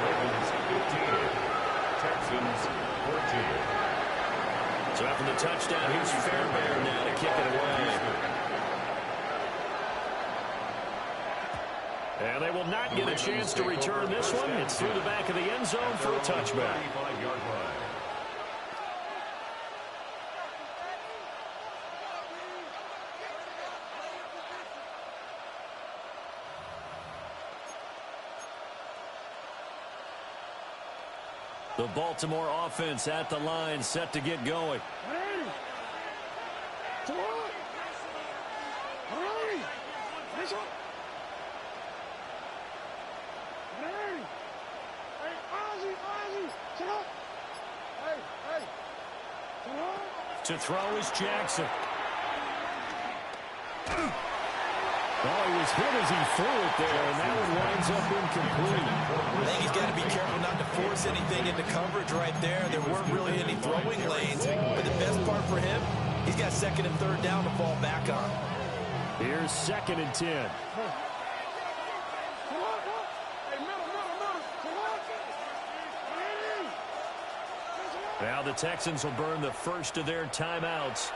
F: Ravens 15, Texans 14.
K: So after the touchdown, here's Fairbairn now to kick it away. And they will not get a chance to return this one. It's through the back of the end zone for a touchback. The Baltimore offense at the line, set to get going. To throw is Jackson. Oh, he was hit as he threw it there, and that one winds up incomplete.
L: I think he's got to be careful not to force anything into coverage right there. There weren't really any throwing lanes. But the best part for him, he's got 2nd and 3rd down to fall back on.
K: Here's 2nd and 10. Now the Texans will burn the first of their timeouts.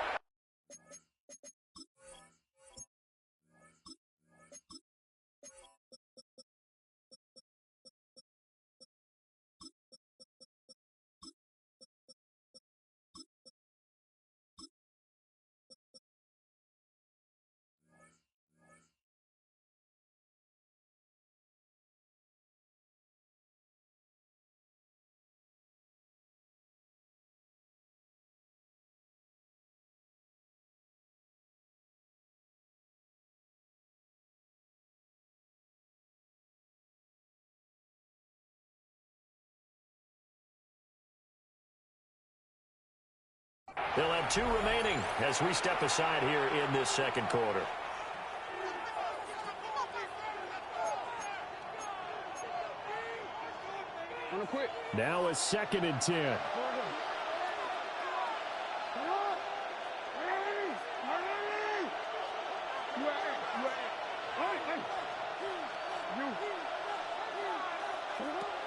K: They'll have 2 remaining as we step aside here in this second quarter. Now a 2nd and 10.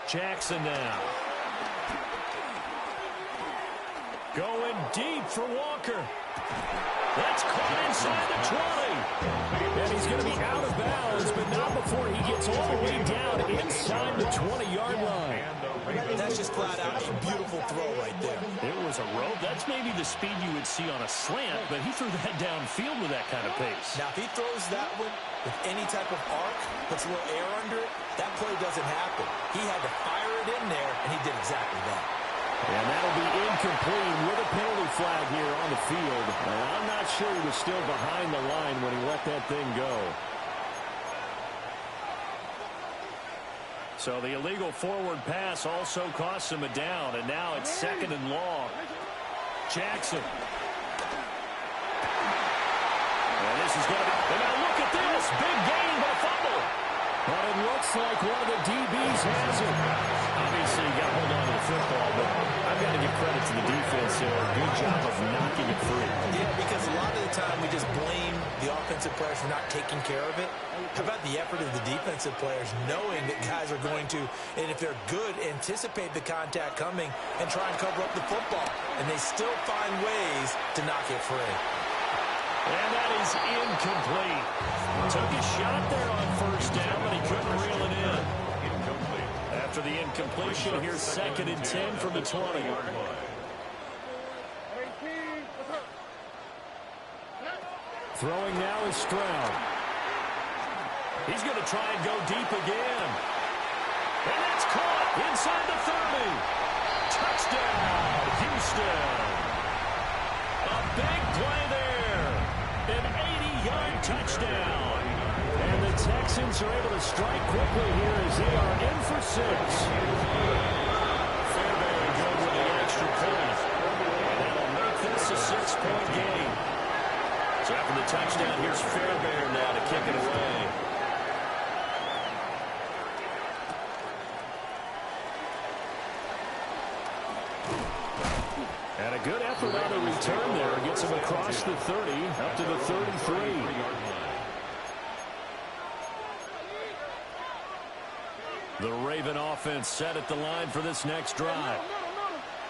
K: Jackson now. Going deep for Walker. That's caught inside the 20. And he's going to be out of bounds, but not before he gets all the way down inside the 20-yard line.
L: That's just flat out a beautiful throw right there.
K: There was a rope. That's maybe the speed you would see on a slant, but he threw that downfield with that kind of pace.
L: Now, if he throws that one with any type of arc, puts a little air under it, that play doesn't happen. He had to fire it in there, and he did exactly that.
K: And that'll be incomplete with a penalty flag here on the field. And I'm not sure he was still behind the line when he let that thing go. So the illegal forward pass also costs him a down, and now it's 2nd and long. Jackson. And this is going to be... And now look at this. Big gain, but a fumble. But it looks like one of the DBs has it. Obviously, you got to hold on to the football, but I've got to give credit to the defense there. Good job of knocking it free.
L: Yeah, because a lot of the time we just blame the offensive players for not taking care of it. How about the effort of the defensive players knowing that guys are going to, and if they're good, anticipate the contact coming and try and cover up the football. And they still find ways to knock it free.
K: And that is incomplete. Took a shot there on 1st down, but he couldn't reel it in. After the incompletion, here's 2nd and 10 from the 20. Throwing now is Stroud. He's going to try and go deep again. And that's caught inside the 30. Touchdown, Houston. A big play there. An 80-yard touchdown. And the Texans are able to strike quickly here as they are in for 6. Fairbairn good with the extra point. And that'll make this a 6-point game. So after the touchdown, here's Fairbairn now to kick it away. And a good effort on the return there. Gets him across the 30, up to the 33. The Raven offense set at the line for this next drive.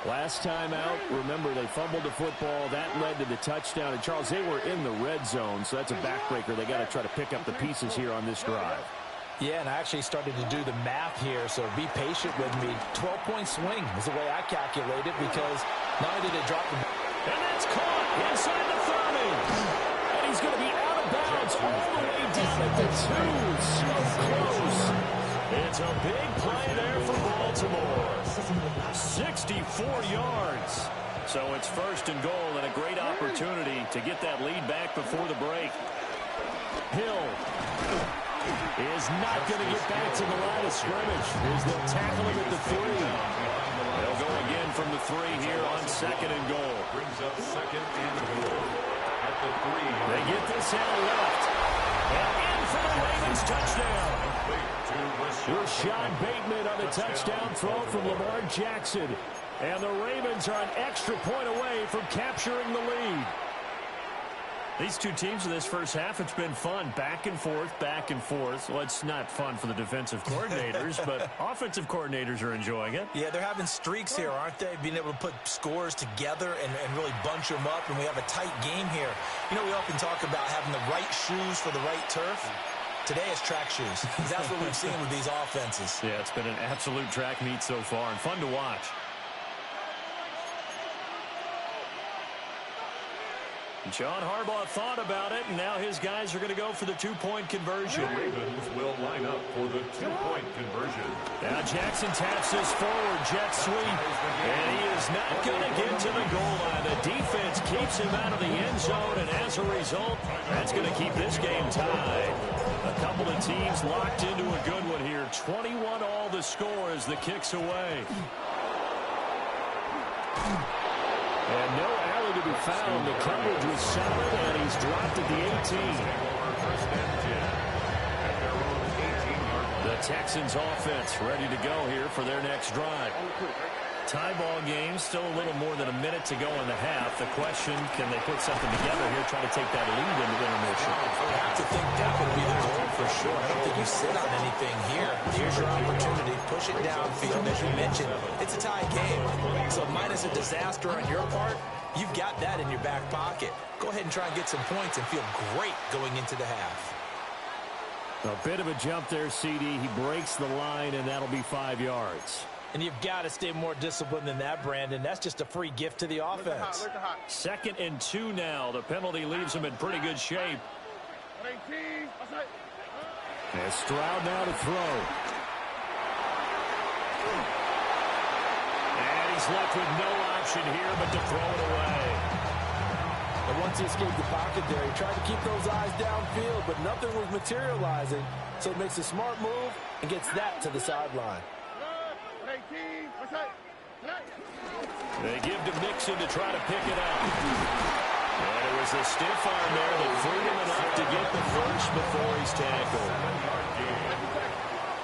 K: Last time out, remember, they fumbled the football. That led to the touchdown. And, Charles, they were in the red zone, so that's a backbreaker. They got to try to pick up the pieces here on this drive.
L: Yeah, and I actually started to do the math here, so be patient with me. 12-point swing is the way I calculate it, because not only did they drop the...
K: And that's caught inside the 30. And he's going to be out of bounds all the way down at the 2. So close. It's a big play there for Baltimore. 64 yards. So it's 1st and goal, and a great opportunity to get that lead back before the break. Hill is not going to get back to the line of scrimmage as they'll tackle him at the 3. They'll go again from the 3 here on 2nd and goal.
F: Brings up 2nd and goal at the 3.
K: They get this out left. And in for the Ravens touchdown. Rashad Bateman on the touchdown throw from Lamar Jackson. And the Ravens are an extra point away from capturing the lead. These two teams in this first half, it's been fun. Back and forth, back and forth. Well, it's not fun for the defensive coordinators, but offensive coordinators are enjoying it.
L: Yeah, they're having streaks here, aren't they? Being able to put scores together and really bunch them up, and we have a tight game here. You know, we often talk about having the right shoes for the right turf. Today it's track shoes. That's what we've seen with these offenses.
K: Yeah, it's been an absolute track meet so far, and fun to watch. John Harbaugh thought about it, and now his guys are going to go for the 2-point conversion.
F: The Ravens will line up for the 2-point conversion.
K: Now Jackson taps this forward jet sweep, and he is not going to get to the goal line. The defense keeps him out of the end zone, and as a result, that's going to keep this game tied. A couple of teams locked into a good one here. 21 all the score as the kick's away. And no to be found. The coverage was solid, and he's dropped at the 18. The Texans offense ready to go here for their next drive. Tie ball game, still a little more than a minute to go in the half. The question, can they put something together here, try to take that lead into intermission?
L: I have to think that would be the goal for sure. I don't think you sit on anything here. Here's your opportunity. Push it downfield. As you mentioned, it's a tie game. So minus a disaster on your part, you've got that in your back pocket. Go ahead and try and get some points and feel great going into the half.
K: A bit of a jump there, CD. He breaks the line, and that'll be 5 yards.
L: And you've got to stay more disciplined than that, Brandon. That's just a free gift to the offense.
K: 2nd and 2 now. The penalty leaves him in pretty good shape. And Stroud now to throw. And he's left with no option here but to throw it away.
L: And once he escaped the pocket there, he tried to keep those eyes downfield, but nothing was materializing. So he makes a smart move and gets that to the sideline.
K: They give to Mixon to try to pick it up. And it was a stiff arm there that freed him enough to get the first before he's tackled.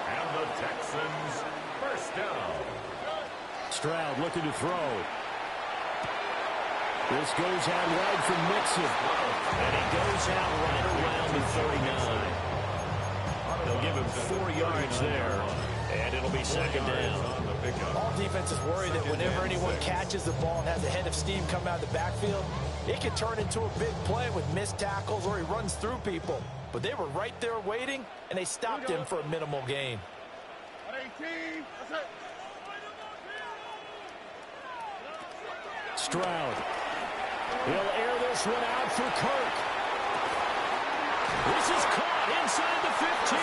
F: And the Texans first down.
K: Stroud looking to throw. This goes out wide from Mixon. And he goes out right around the 39. They'll give him 4 yards there. And it'll be 2nd down.
L: All defenses worry that whenever anyone catches the ball and has a head of steam come out of the backfield, it can turn into a big play with missed tackles or he runs through people. But they were right there waiting, and they stopped him for a minimal gain.
K: Stroud. He'll air this one out for Kirk. This is caught inside the 15.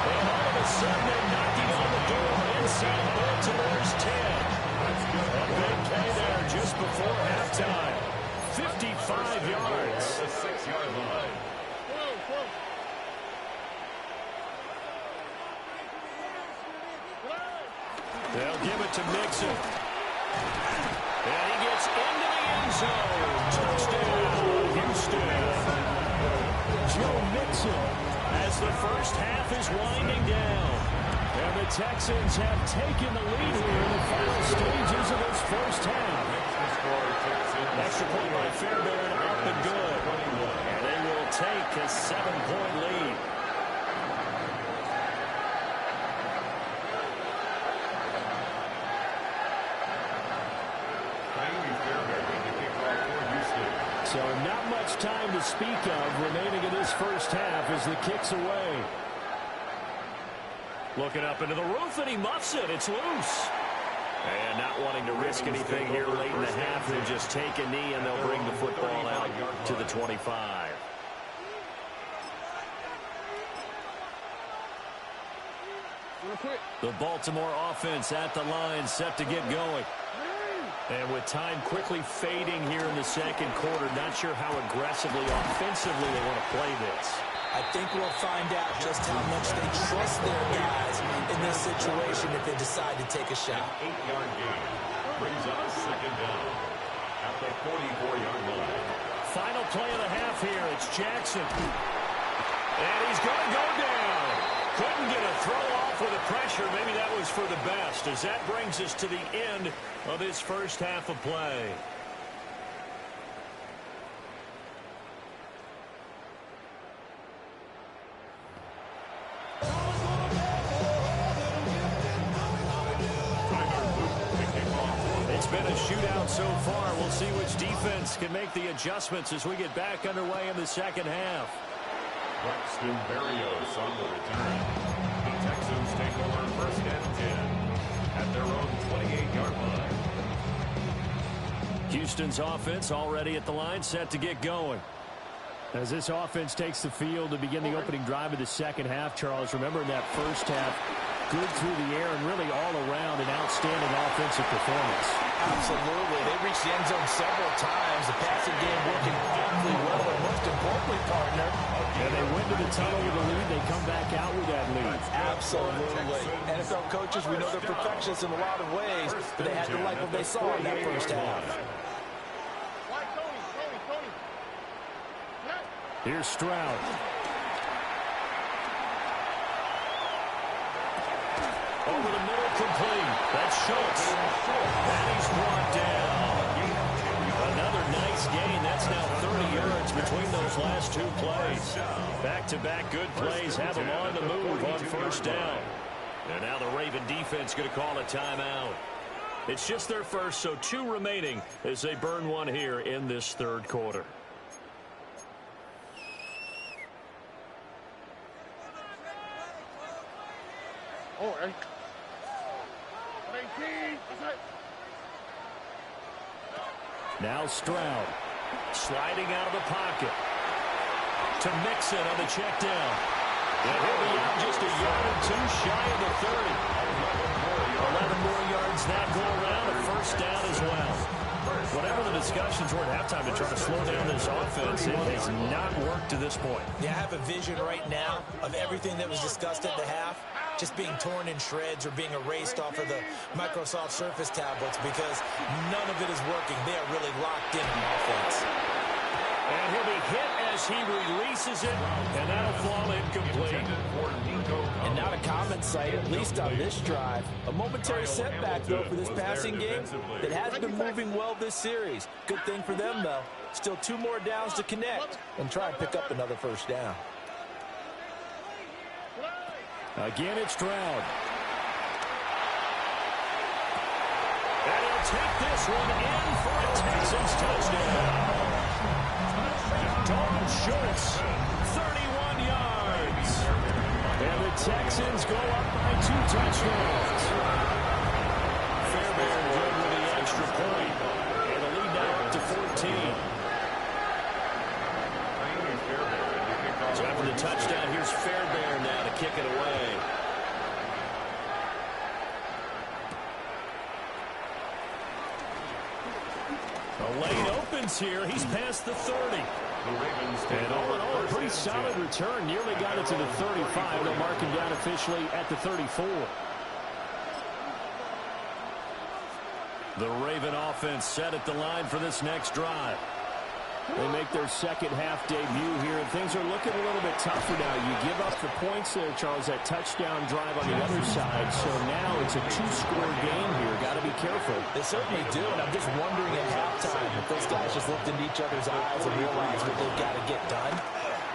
K: And all of a sudden, they're knocking on the door inside Baltimore's 10. A big play there just before halftime. 55 yards.
F: The 6-yard line.
K: They'll give it to Mixon. And he gets into the end zone. Touchdown, Houston. Joe Mixon, as the first half is winding down. And the Texans have taken the lead here in the final stages of this first half. Extra point by Fairbairn, up and good. And they will take a 7-point lead. So not much time to speak of remaining in this first half as the kick's away. Looking up into the roof, and he muffs it. It's loose. And not wanting to risk anything here late in the half, they'll just take a knee, and they'll bring the football out to the 25. The Baltimore offense at the line, set to get going. And with time quickly fading here in the second quarter, not sure how aggressively, offensively they want to play this.
L: I think we'll find out just how much they trust their guys in this situation if they decide to take a shot.
F: 8-yard gain brings up 2nd down at the 44-yard line.
K: Final play of the half here. It's Jackson. And he's going to go down. Couldn't get a throw off with the pressure. Maybe that was for the best, as that brings us to the end of this first half of play. It's been a shootout so far. We'll see which defense can make the adjustments as we get back underway in the second half.
F: Braxton Berrios on the return. The Texans take over 1st and 10 at their own 28-yard line.
K: Houston's offense already at the line, set to get going. As this offense takes the field to begin the opening drive of the second half, Charles, remember in that first half, good through the air and really all around an outstanding offensive performance.
L: Absolutely. They reached the end zone several times. The passing game working awfully well, and most importantly, partner.
K: And they went to the tunnel with a lead. They come back out with that lead.
L: Absolutely. NFL coaches, we know they're perfectionists in a lot of ways, but they had to like what they saw in that first half.
K: Here's Stroud. Over the middle, complete. That's Schultz. And he's brought down. Another nice gain. That's now 30 yards between those last two plays. Back-to-back good plays have them on the move on first down. And now the Raven defense going to call a timeout. It's just their first, so 2 remaining as they burn one here in this third quarter. Now Stroud sliding out of the pocket to Mixon on the check down. And he'll be out just a yard or 2 shy of the 30. 11 more yards that go around, a first down as well. Whatever the discussions were at halftime to try to slow down this offense, it has not worked to this point.
L: Yeah, I have a vision right now of everything that was discussed at the half just being torn in shreds or being erased off of the Microsoft Surface tablets because none of it is working. They are really locked in on offense.
K: And he'll be hit as he releases it, and that'll fall incomplete.
L: And not a common sight, at least on this drive. A momentary setback, though, for this passing game that has been moving well this series. Good thing for them, though. Still 2 more downs to connect and try and pick up another first down.
K: Again, it's Stroud. And he'll take this one in for a Texans touchdown. Dalton Schultz, 31 yards. And the Texans go up by 2 touchdowns. Fairbairn good with the extra point. And the lead now up to 14. So after the touchdown, here's Fairbairn now to kick it away. The lane opens here. He's past the 30. And all in all, a pretty solid return. Nearly got it to the 35. They'll mark him down officially at the 34. The Raven offense set at the line for this next drive. They make their second half debut here, and things are looking a little bit tougher now. You give up the points there, Charles, that touchdown drive on the other side. So now it's a 2-score game here. Got to be careful.
L: They certainly do, and I'm just wondering at halftime if those guys just looked into each other's eyes and realized what they've got to get done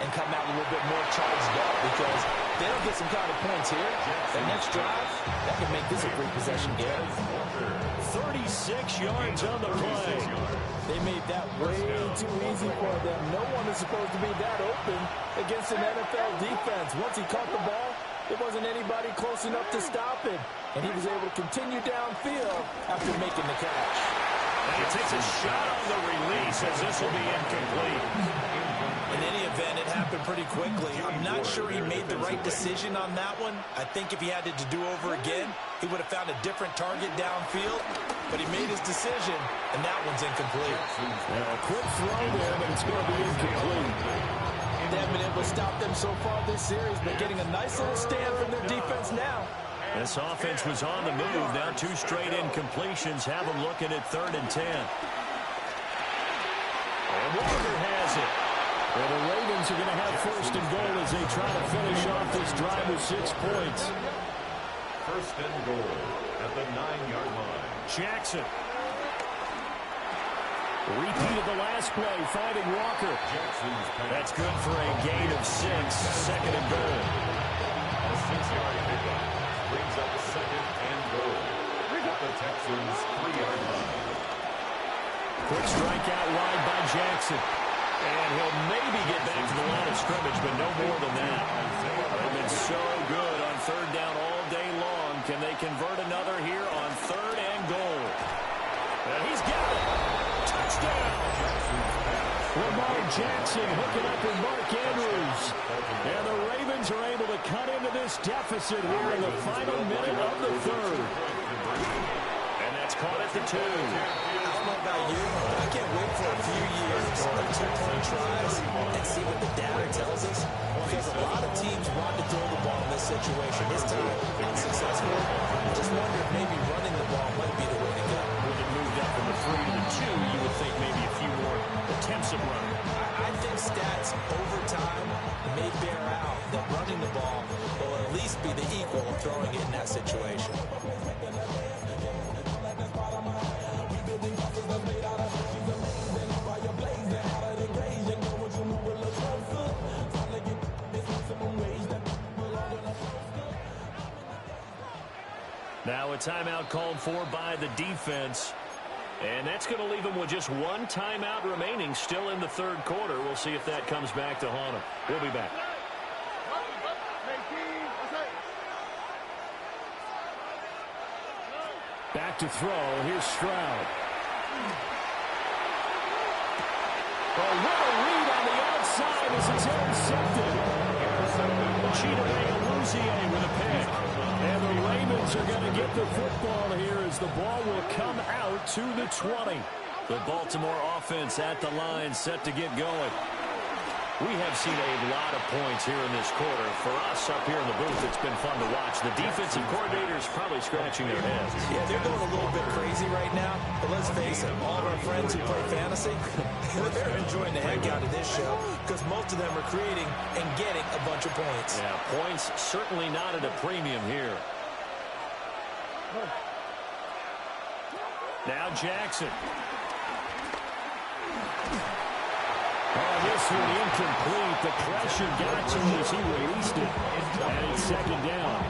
L: and come out a little bit more charged up, because they don't get some kind of points here. The next drive, that could make this a free possession game.
K: 36 yards on the play.
L: They made that way too easy for them. No one is supposed to be that open against an NFL defense. Once he caught the ball, there wasn't anybody close enough to stop him, and he was able to continue downfield after making the catch.
K: And he takes a shot on the release as this will be incomplete.
L: In any event, it happened pretty quickly. I'm not sure he made the right decision on that one. I think if he had it to do over again, he would have found a different target downfield. But he made his decision, and that one's incomplete.
K: Well, a quick throw there, but it's going to be incomplete.
L: They haven't been able to stop them so far this series, but getting a nice little stand from their defense now.
K: This offense was on the move. Now 2 straight incompletions have them looking at 3rd and 10. And Walker has it. Well, the Ravens are going to have 1st and goal as they try to finish off this drive with 6 points.
F: 1st and goal at the 9-yard line.
K: Jackson. Repeat of the last play, finding Walker. That's good for a gain of 6. 2nd and goal.
F: A 6-yard pickup brings up 2nd and goal at the Texans' 3-yard line.
K: Quick strike out wide by Jackson. And he'll maybe get back to the line of scrimmage, but no more than that. They've been so good on 3rd down all day long. Can they convert another here on 3rd and goal? And he's got it. Touchdown. Lamar Jackson hooking up with Mark Andrews. And the Ravens are able to cut into this deficit here in the final minute of the 3rd. And that That's caught at the 2.
L: I don't know about you, but I can't wait for a few years of two-point tries and see what the data tells us. Because a lot of teams want to throw the ball in this situation. This time, unsuccessful. I just wonder if maybe running the ball might be the way to go.
K: With it moved up from the 3 to the 2, you would think maybe a few more attempts at running.
L: I think stats over time may bear out that running the ball will at least be the equal of throwing it in that situation.
K: Now a timeout called for by the defense. And that's going to leave them with just one timeout remaining still in the third quarter. We'll see if that comes back to haunt them. We'll be back. Back to throw. Here's Stroud. Oh, what a read on the outside as it's intercepted. Chidobe with a pick. And the Ravens are going to get the football here as the ball will come out to the 20. The Baltimore offense at the line set to get going. We have seen a lot of points here in this quarter. For us up here in the booth, it's been fun to watch. The defensive coordinators probably scratching their heads.
L: Yeah, they're going a little bit crazy right now. But let's face it, all of our friends who play fantasy, they're enjoying the heck out of this show because most of them are creating and getting a bunch of points.
K: Yeah, points certainly not at a premium here. Now Jackson. Oh, this one incomplete. The pressure got to him as he released it. And it's second down.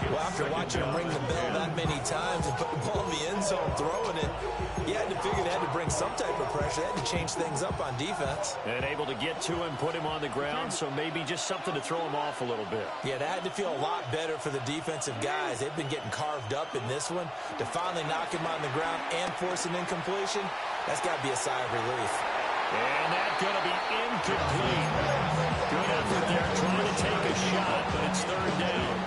L: Well, after watching him ring the bell that many times and put the ball in the end zone throwing it, you had to figure they had to bring some type of pressure. They had to change things up on defense.
K: And able to get to him, put him on the ground, so maybe just something to throw him off a little bit.
L: Yeah, that had to feel a lot better for the defensive guys. They've been getting carved up in this one. To finally knock him on the ground and force an incompletion, that's got to be a sigh of relief.
K: And that's going to be incomplete. Good effort there trying to take a shot, but it's third down.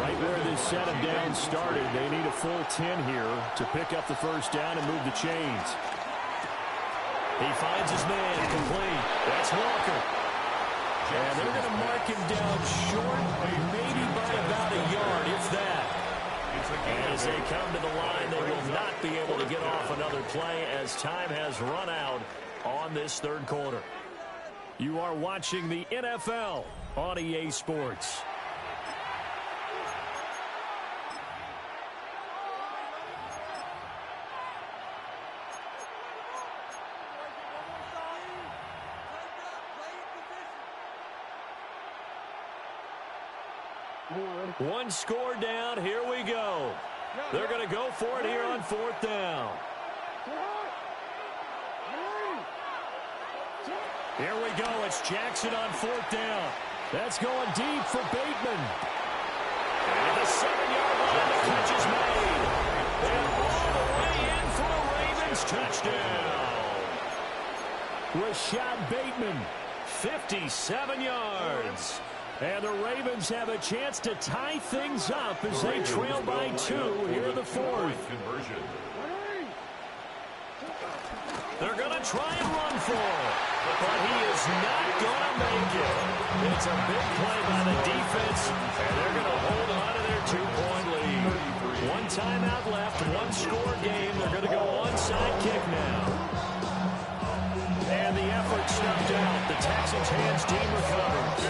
K: Right where this set him down started, they need a full 10 here to pick up the first down and move the chains. He finds his man, complete. That's Walker. And they're going to mark him down short, maybe by about a yard, if that. And as they come to the line, they will not be able to get off another play as time has run out on this third quarter. You are watching the NFL on EA Sports. One score down. Here we go. They're going to go for it here on fourth down. Here we go. It's Jackson on fourth down. That's going deep for Bateman. And the 7-yard line, the catch is made. And all the way in for a Ravens touchdown. Rashad Bateman, 57 yards. And the Ravens have a chance to tie things up as they trail by 2 here in the fourth. They're going to try and run for it, but he is not going to make it. It's a big play by the defense, and they're going to hold on to their 2-point lead. One timeout left, one score game. They're going to go onside kick now. And the effort snuffed out. The Texans' hands team recovers.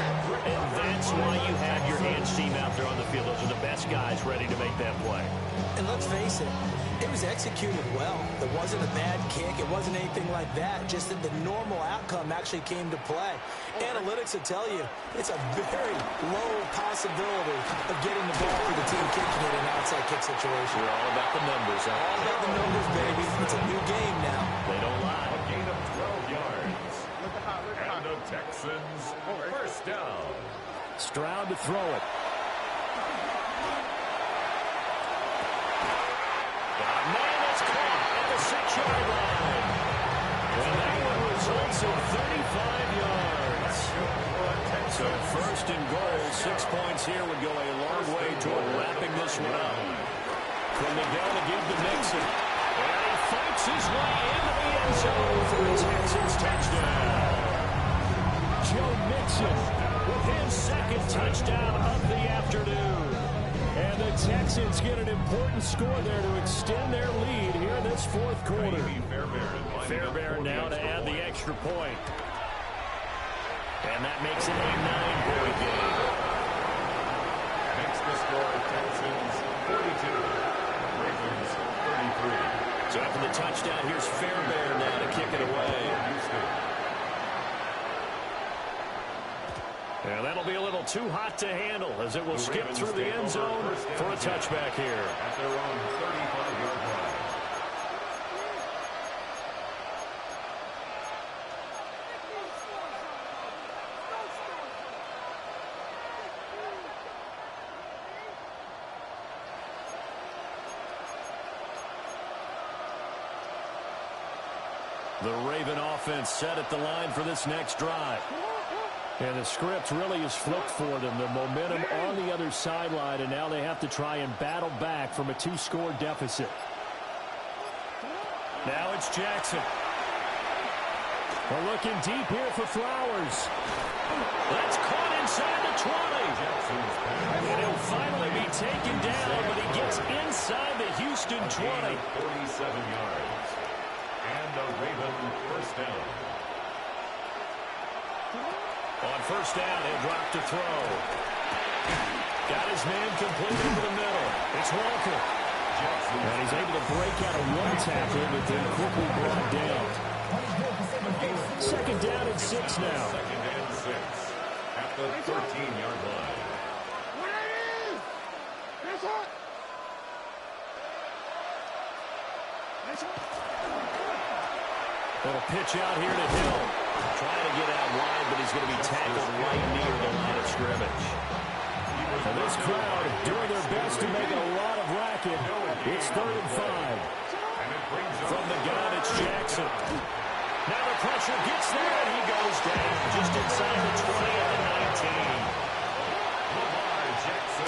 K: And that's why you have your hands team out there on the field. Those are the best guys ready to make that play.
L: And let's face it, it was executed well. There wasn't a bad kick. It wasn't anything like that. Just that the normal outcome actually came to play. Analytics will tell you it's a very low possibility of getting the ball for the team kicking it in an outside kick situation.
K: We're all about the numbers, huh?
L: All about the numbers, baby. It's a new game now.
K: They don't lie.
F: A gain of 12 yards. And the Texans first down.
K: Stroud to throw it. Man, it's caught at the 6-yard line. And that one results in 35 yards. So first and goal, 6 points here would go a long way toward wrapping this one up. From the gun to give to Mixon. And he fights his way into the end zone for a Texans touchdown. Joe Mixon with his second touchdown of the afternoon. And the Texans get an important score there to extend their lead here in this fourth quarter. Fairbairn now to add the extra point. And that makes it a 9-point game.
F: Makes the score Texans 42, Ravens 33.
K: So after the touchdown, here's Fairbairn now to kick it away. And that'll be a little too hot to handle as it will skip through the end zone for a touchback here.
F: At their own 35-yard line.
K: The Raven offense set at the line for this next drive. And the script really is flipped for them. The momentum on the other sideline, and now they have to try and battle back from a 2-score deficit. Now it's Jackson. We're looking deep here for Flowers. That's caught inside the 20. And he'll finally be taken down, but he gets inside the Houston 20.
F: 47 yards. And the Raven first down.
K: On first down, he'll drop to throw. Got his man complete over the middle. It's Walker. And he's able to break out of one tackle, but then quickly brought down. Second down and 6 now.
F: Second and 6 at the 13-yard line.
K: Little pitch out here to Hill. Trying to get out wide, but he's going to be tackled right near the line of scrimmage. And this crowd doing their best to make a lot of racket. It's 3rd and 5. From the gun, it's Jackson. Now the pressure gets there, and he goes down just inside the 20 at the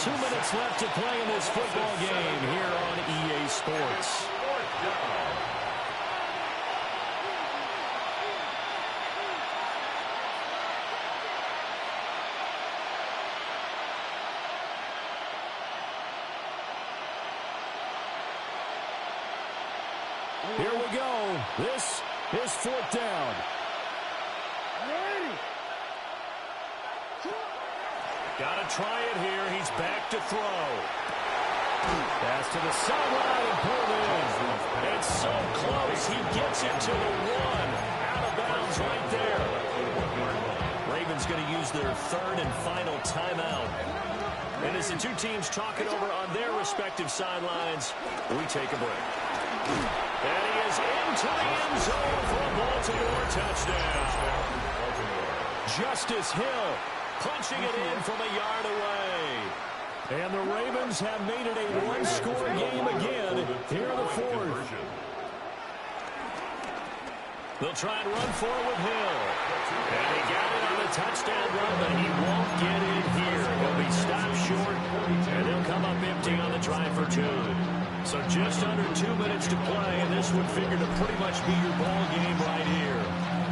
K: 19. 2 minutes left to play in this football game here on EA Sports. Here we go. This is 4th down. Got to try it here. He's back to throw. Pass to the sideline and pulled in. It's so close. He gets it to the 1. Out of bounds right there. Ravens going to use their 3rd and final timeout. And as the two teams talk it over on their respective sidelines, we take a break. And he is into the end zone for a Baltimore touchdown. Justice Hill punching it in from a yard away. And the Ravens have made it a 1-score game again here in the 4th. They'll try and run for it with Hill. And he got it on the touchdown run, but he won't get in here. He'll be stopped short, and they'll come up empty on the try for 2. So just under 2 minutes to play, and this would figure to pretty much be your ball game right here.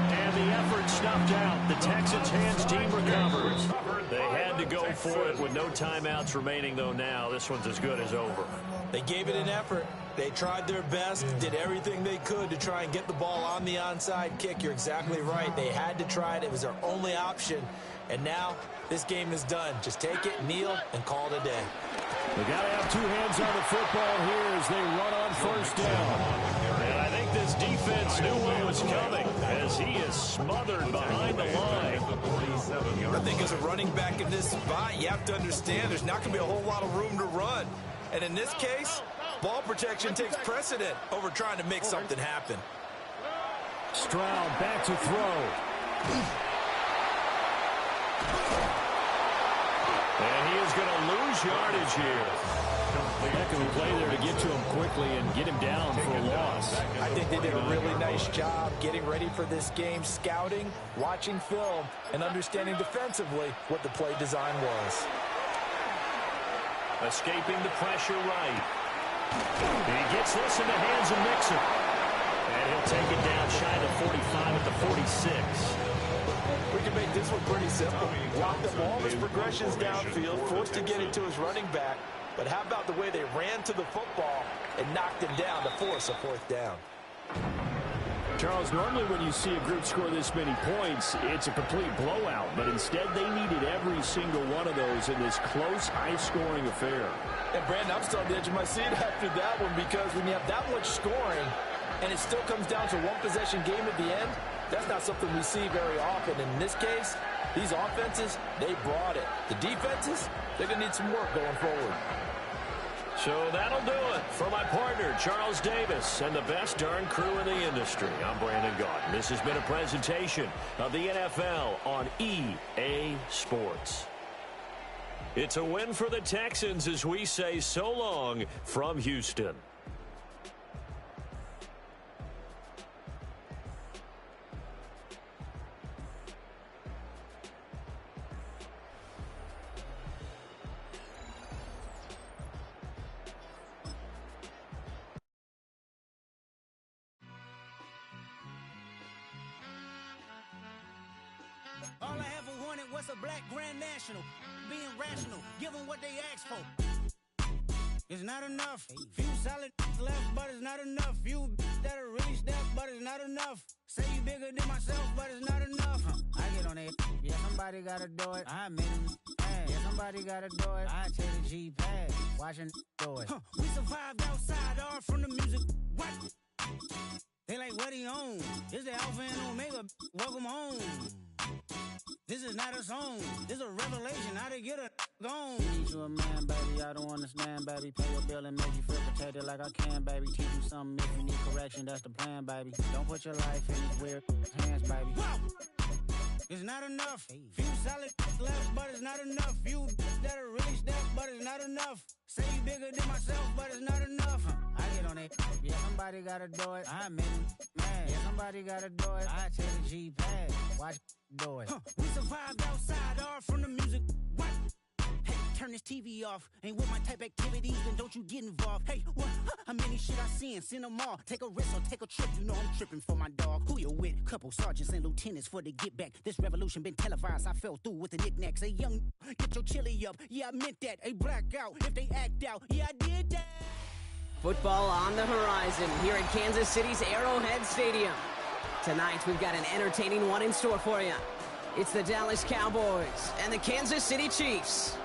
K: And the effort snuffed out. The Texans' hands team recovers. They had to go for it with no timeouts remaining, though now this one's as good as over.
L: They gave it an effort. They tried their best, did everything they could to try and get the ball on the onside kick. You're exactly right. They had to try it. It was their only option. And now this game is done. Just take it, kneel, and call it a day.
K: They got to have 2 hands on the football here as they run on first down. And I think this defense knew what was coming as he is smothered behind the line.
L: I think as a running back in this spot, you have to understand there's not going to be a whole lot of room to run. And in this case, ball protection takes precedent over trying to make something happen.
K: Stroud back to throw. And he is going to lose yardage here. Heck of a play there to get to him quickly and get him down for a loss.
L: I think they did a really nice job getting ready for this game, scouting, watching film, and understanding defensively what the play design was.
K: Escaping the pressure right. He gets this in the hands of Mixon. And he'll take it down shy of the 45 at the 46.
L: We can make this one pretty simple. Blocked up all his progressions downfield, forced to get it to his running back. But how about the way they ran to the football and knocked him down to force a fourth down?
K: Charles, normally when you see a group score this many points, it's a complete blowout. But instead, they needed every single one of those in this close, high-scoring affair.
L: And Brandon, I'm still on the edge of my seat after that one, because when you have that much scoring and it still comes down to one possession game at the end, that's not something we see very often. In this case, these offenses, they brought it. The defenses, they're going to need some work going forward.
K: So that'll do it for my partner, Charles Davis, and the best darn crew in the industry. I'm Brandon Gaudin. This has been a presentation of the NFL on EA Sports. It's a win for the Texans as we say so long from Houston.
G: All I ever wanted was a black Grand National. Being rational, give them what they ask for. It's not enough. Few solid left, but it's not enough. Few that'll really step, but it's not enough. Say you bigger than myself, but it's not enough. I get on it. Yeah, somebody gotta do it. I made him. Yeah, somebody gotta do it. I take the G-pad. Watching do it. We survived outside, all from the music. What? They like, what he on? This the Alpha and Omega. Welcome home. This is not a song. This is a revelation. How to get a gone. Need you a man, baby. I don't understand, baby. Pay your bill and make you feel protected like I can, baby. Teach you something if you need correction. That's the plan, baby. Don't put your life in these weird hands, baby. Wow. It's not enough. Few solid left, but it's not enough. Few that'll really step, but it's not enough. Say you bigger than myself, but it's not enough. I get on it. Yeah, somebody gotta do it. I made him mad. Yeah, somebody gotta do it. I take the G-pad. Watch do it. We survived outside, all from the music. What? Hey, turn this TV off. Ain't with my type activities, then don't you get involved. Hey, what? How many shit I seen? Send them all. Take a risk or take a trip. You know I'm tripping for my dog. Who you with? Couple sergeants and lieutenants for the get back. This revolution been televised. I fell through with the knickknacks. Hey, young, get your chili up. Yeah, I meant that. Hey, black out if they act out. Yeah, I did that.
D: Football on the horizon here at Kansas City's Arrowhead Stadium. Tonight, we've got an entertaining one in store for you. It's the Dallas Cowboys and the Kansas City Chiefs.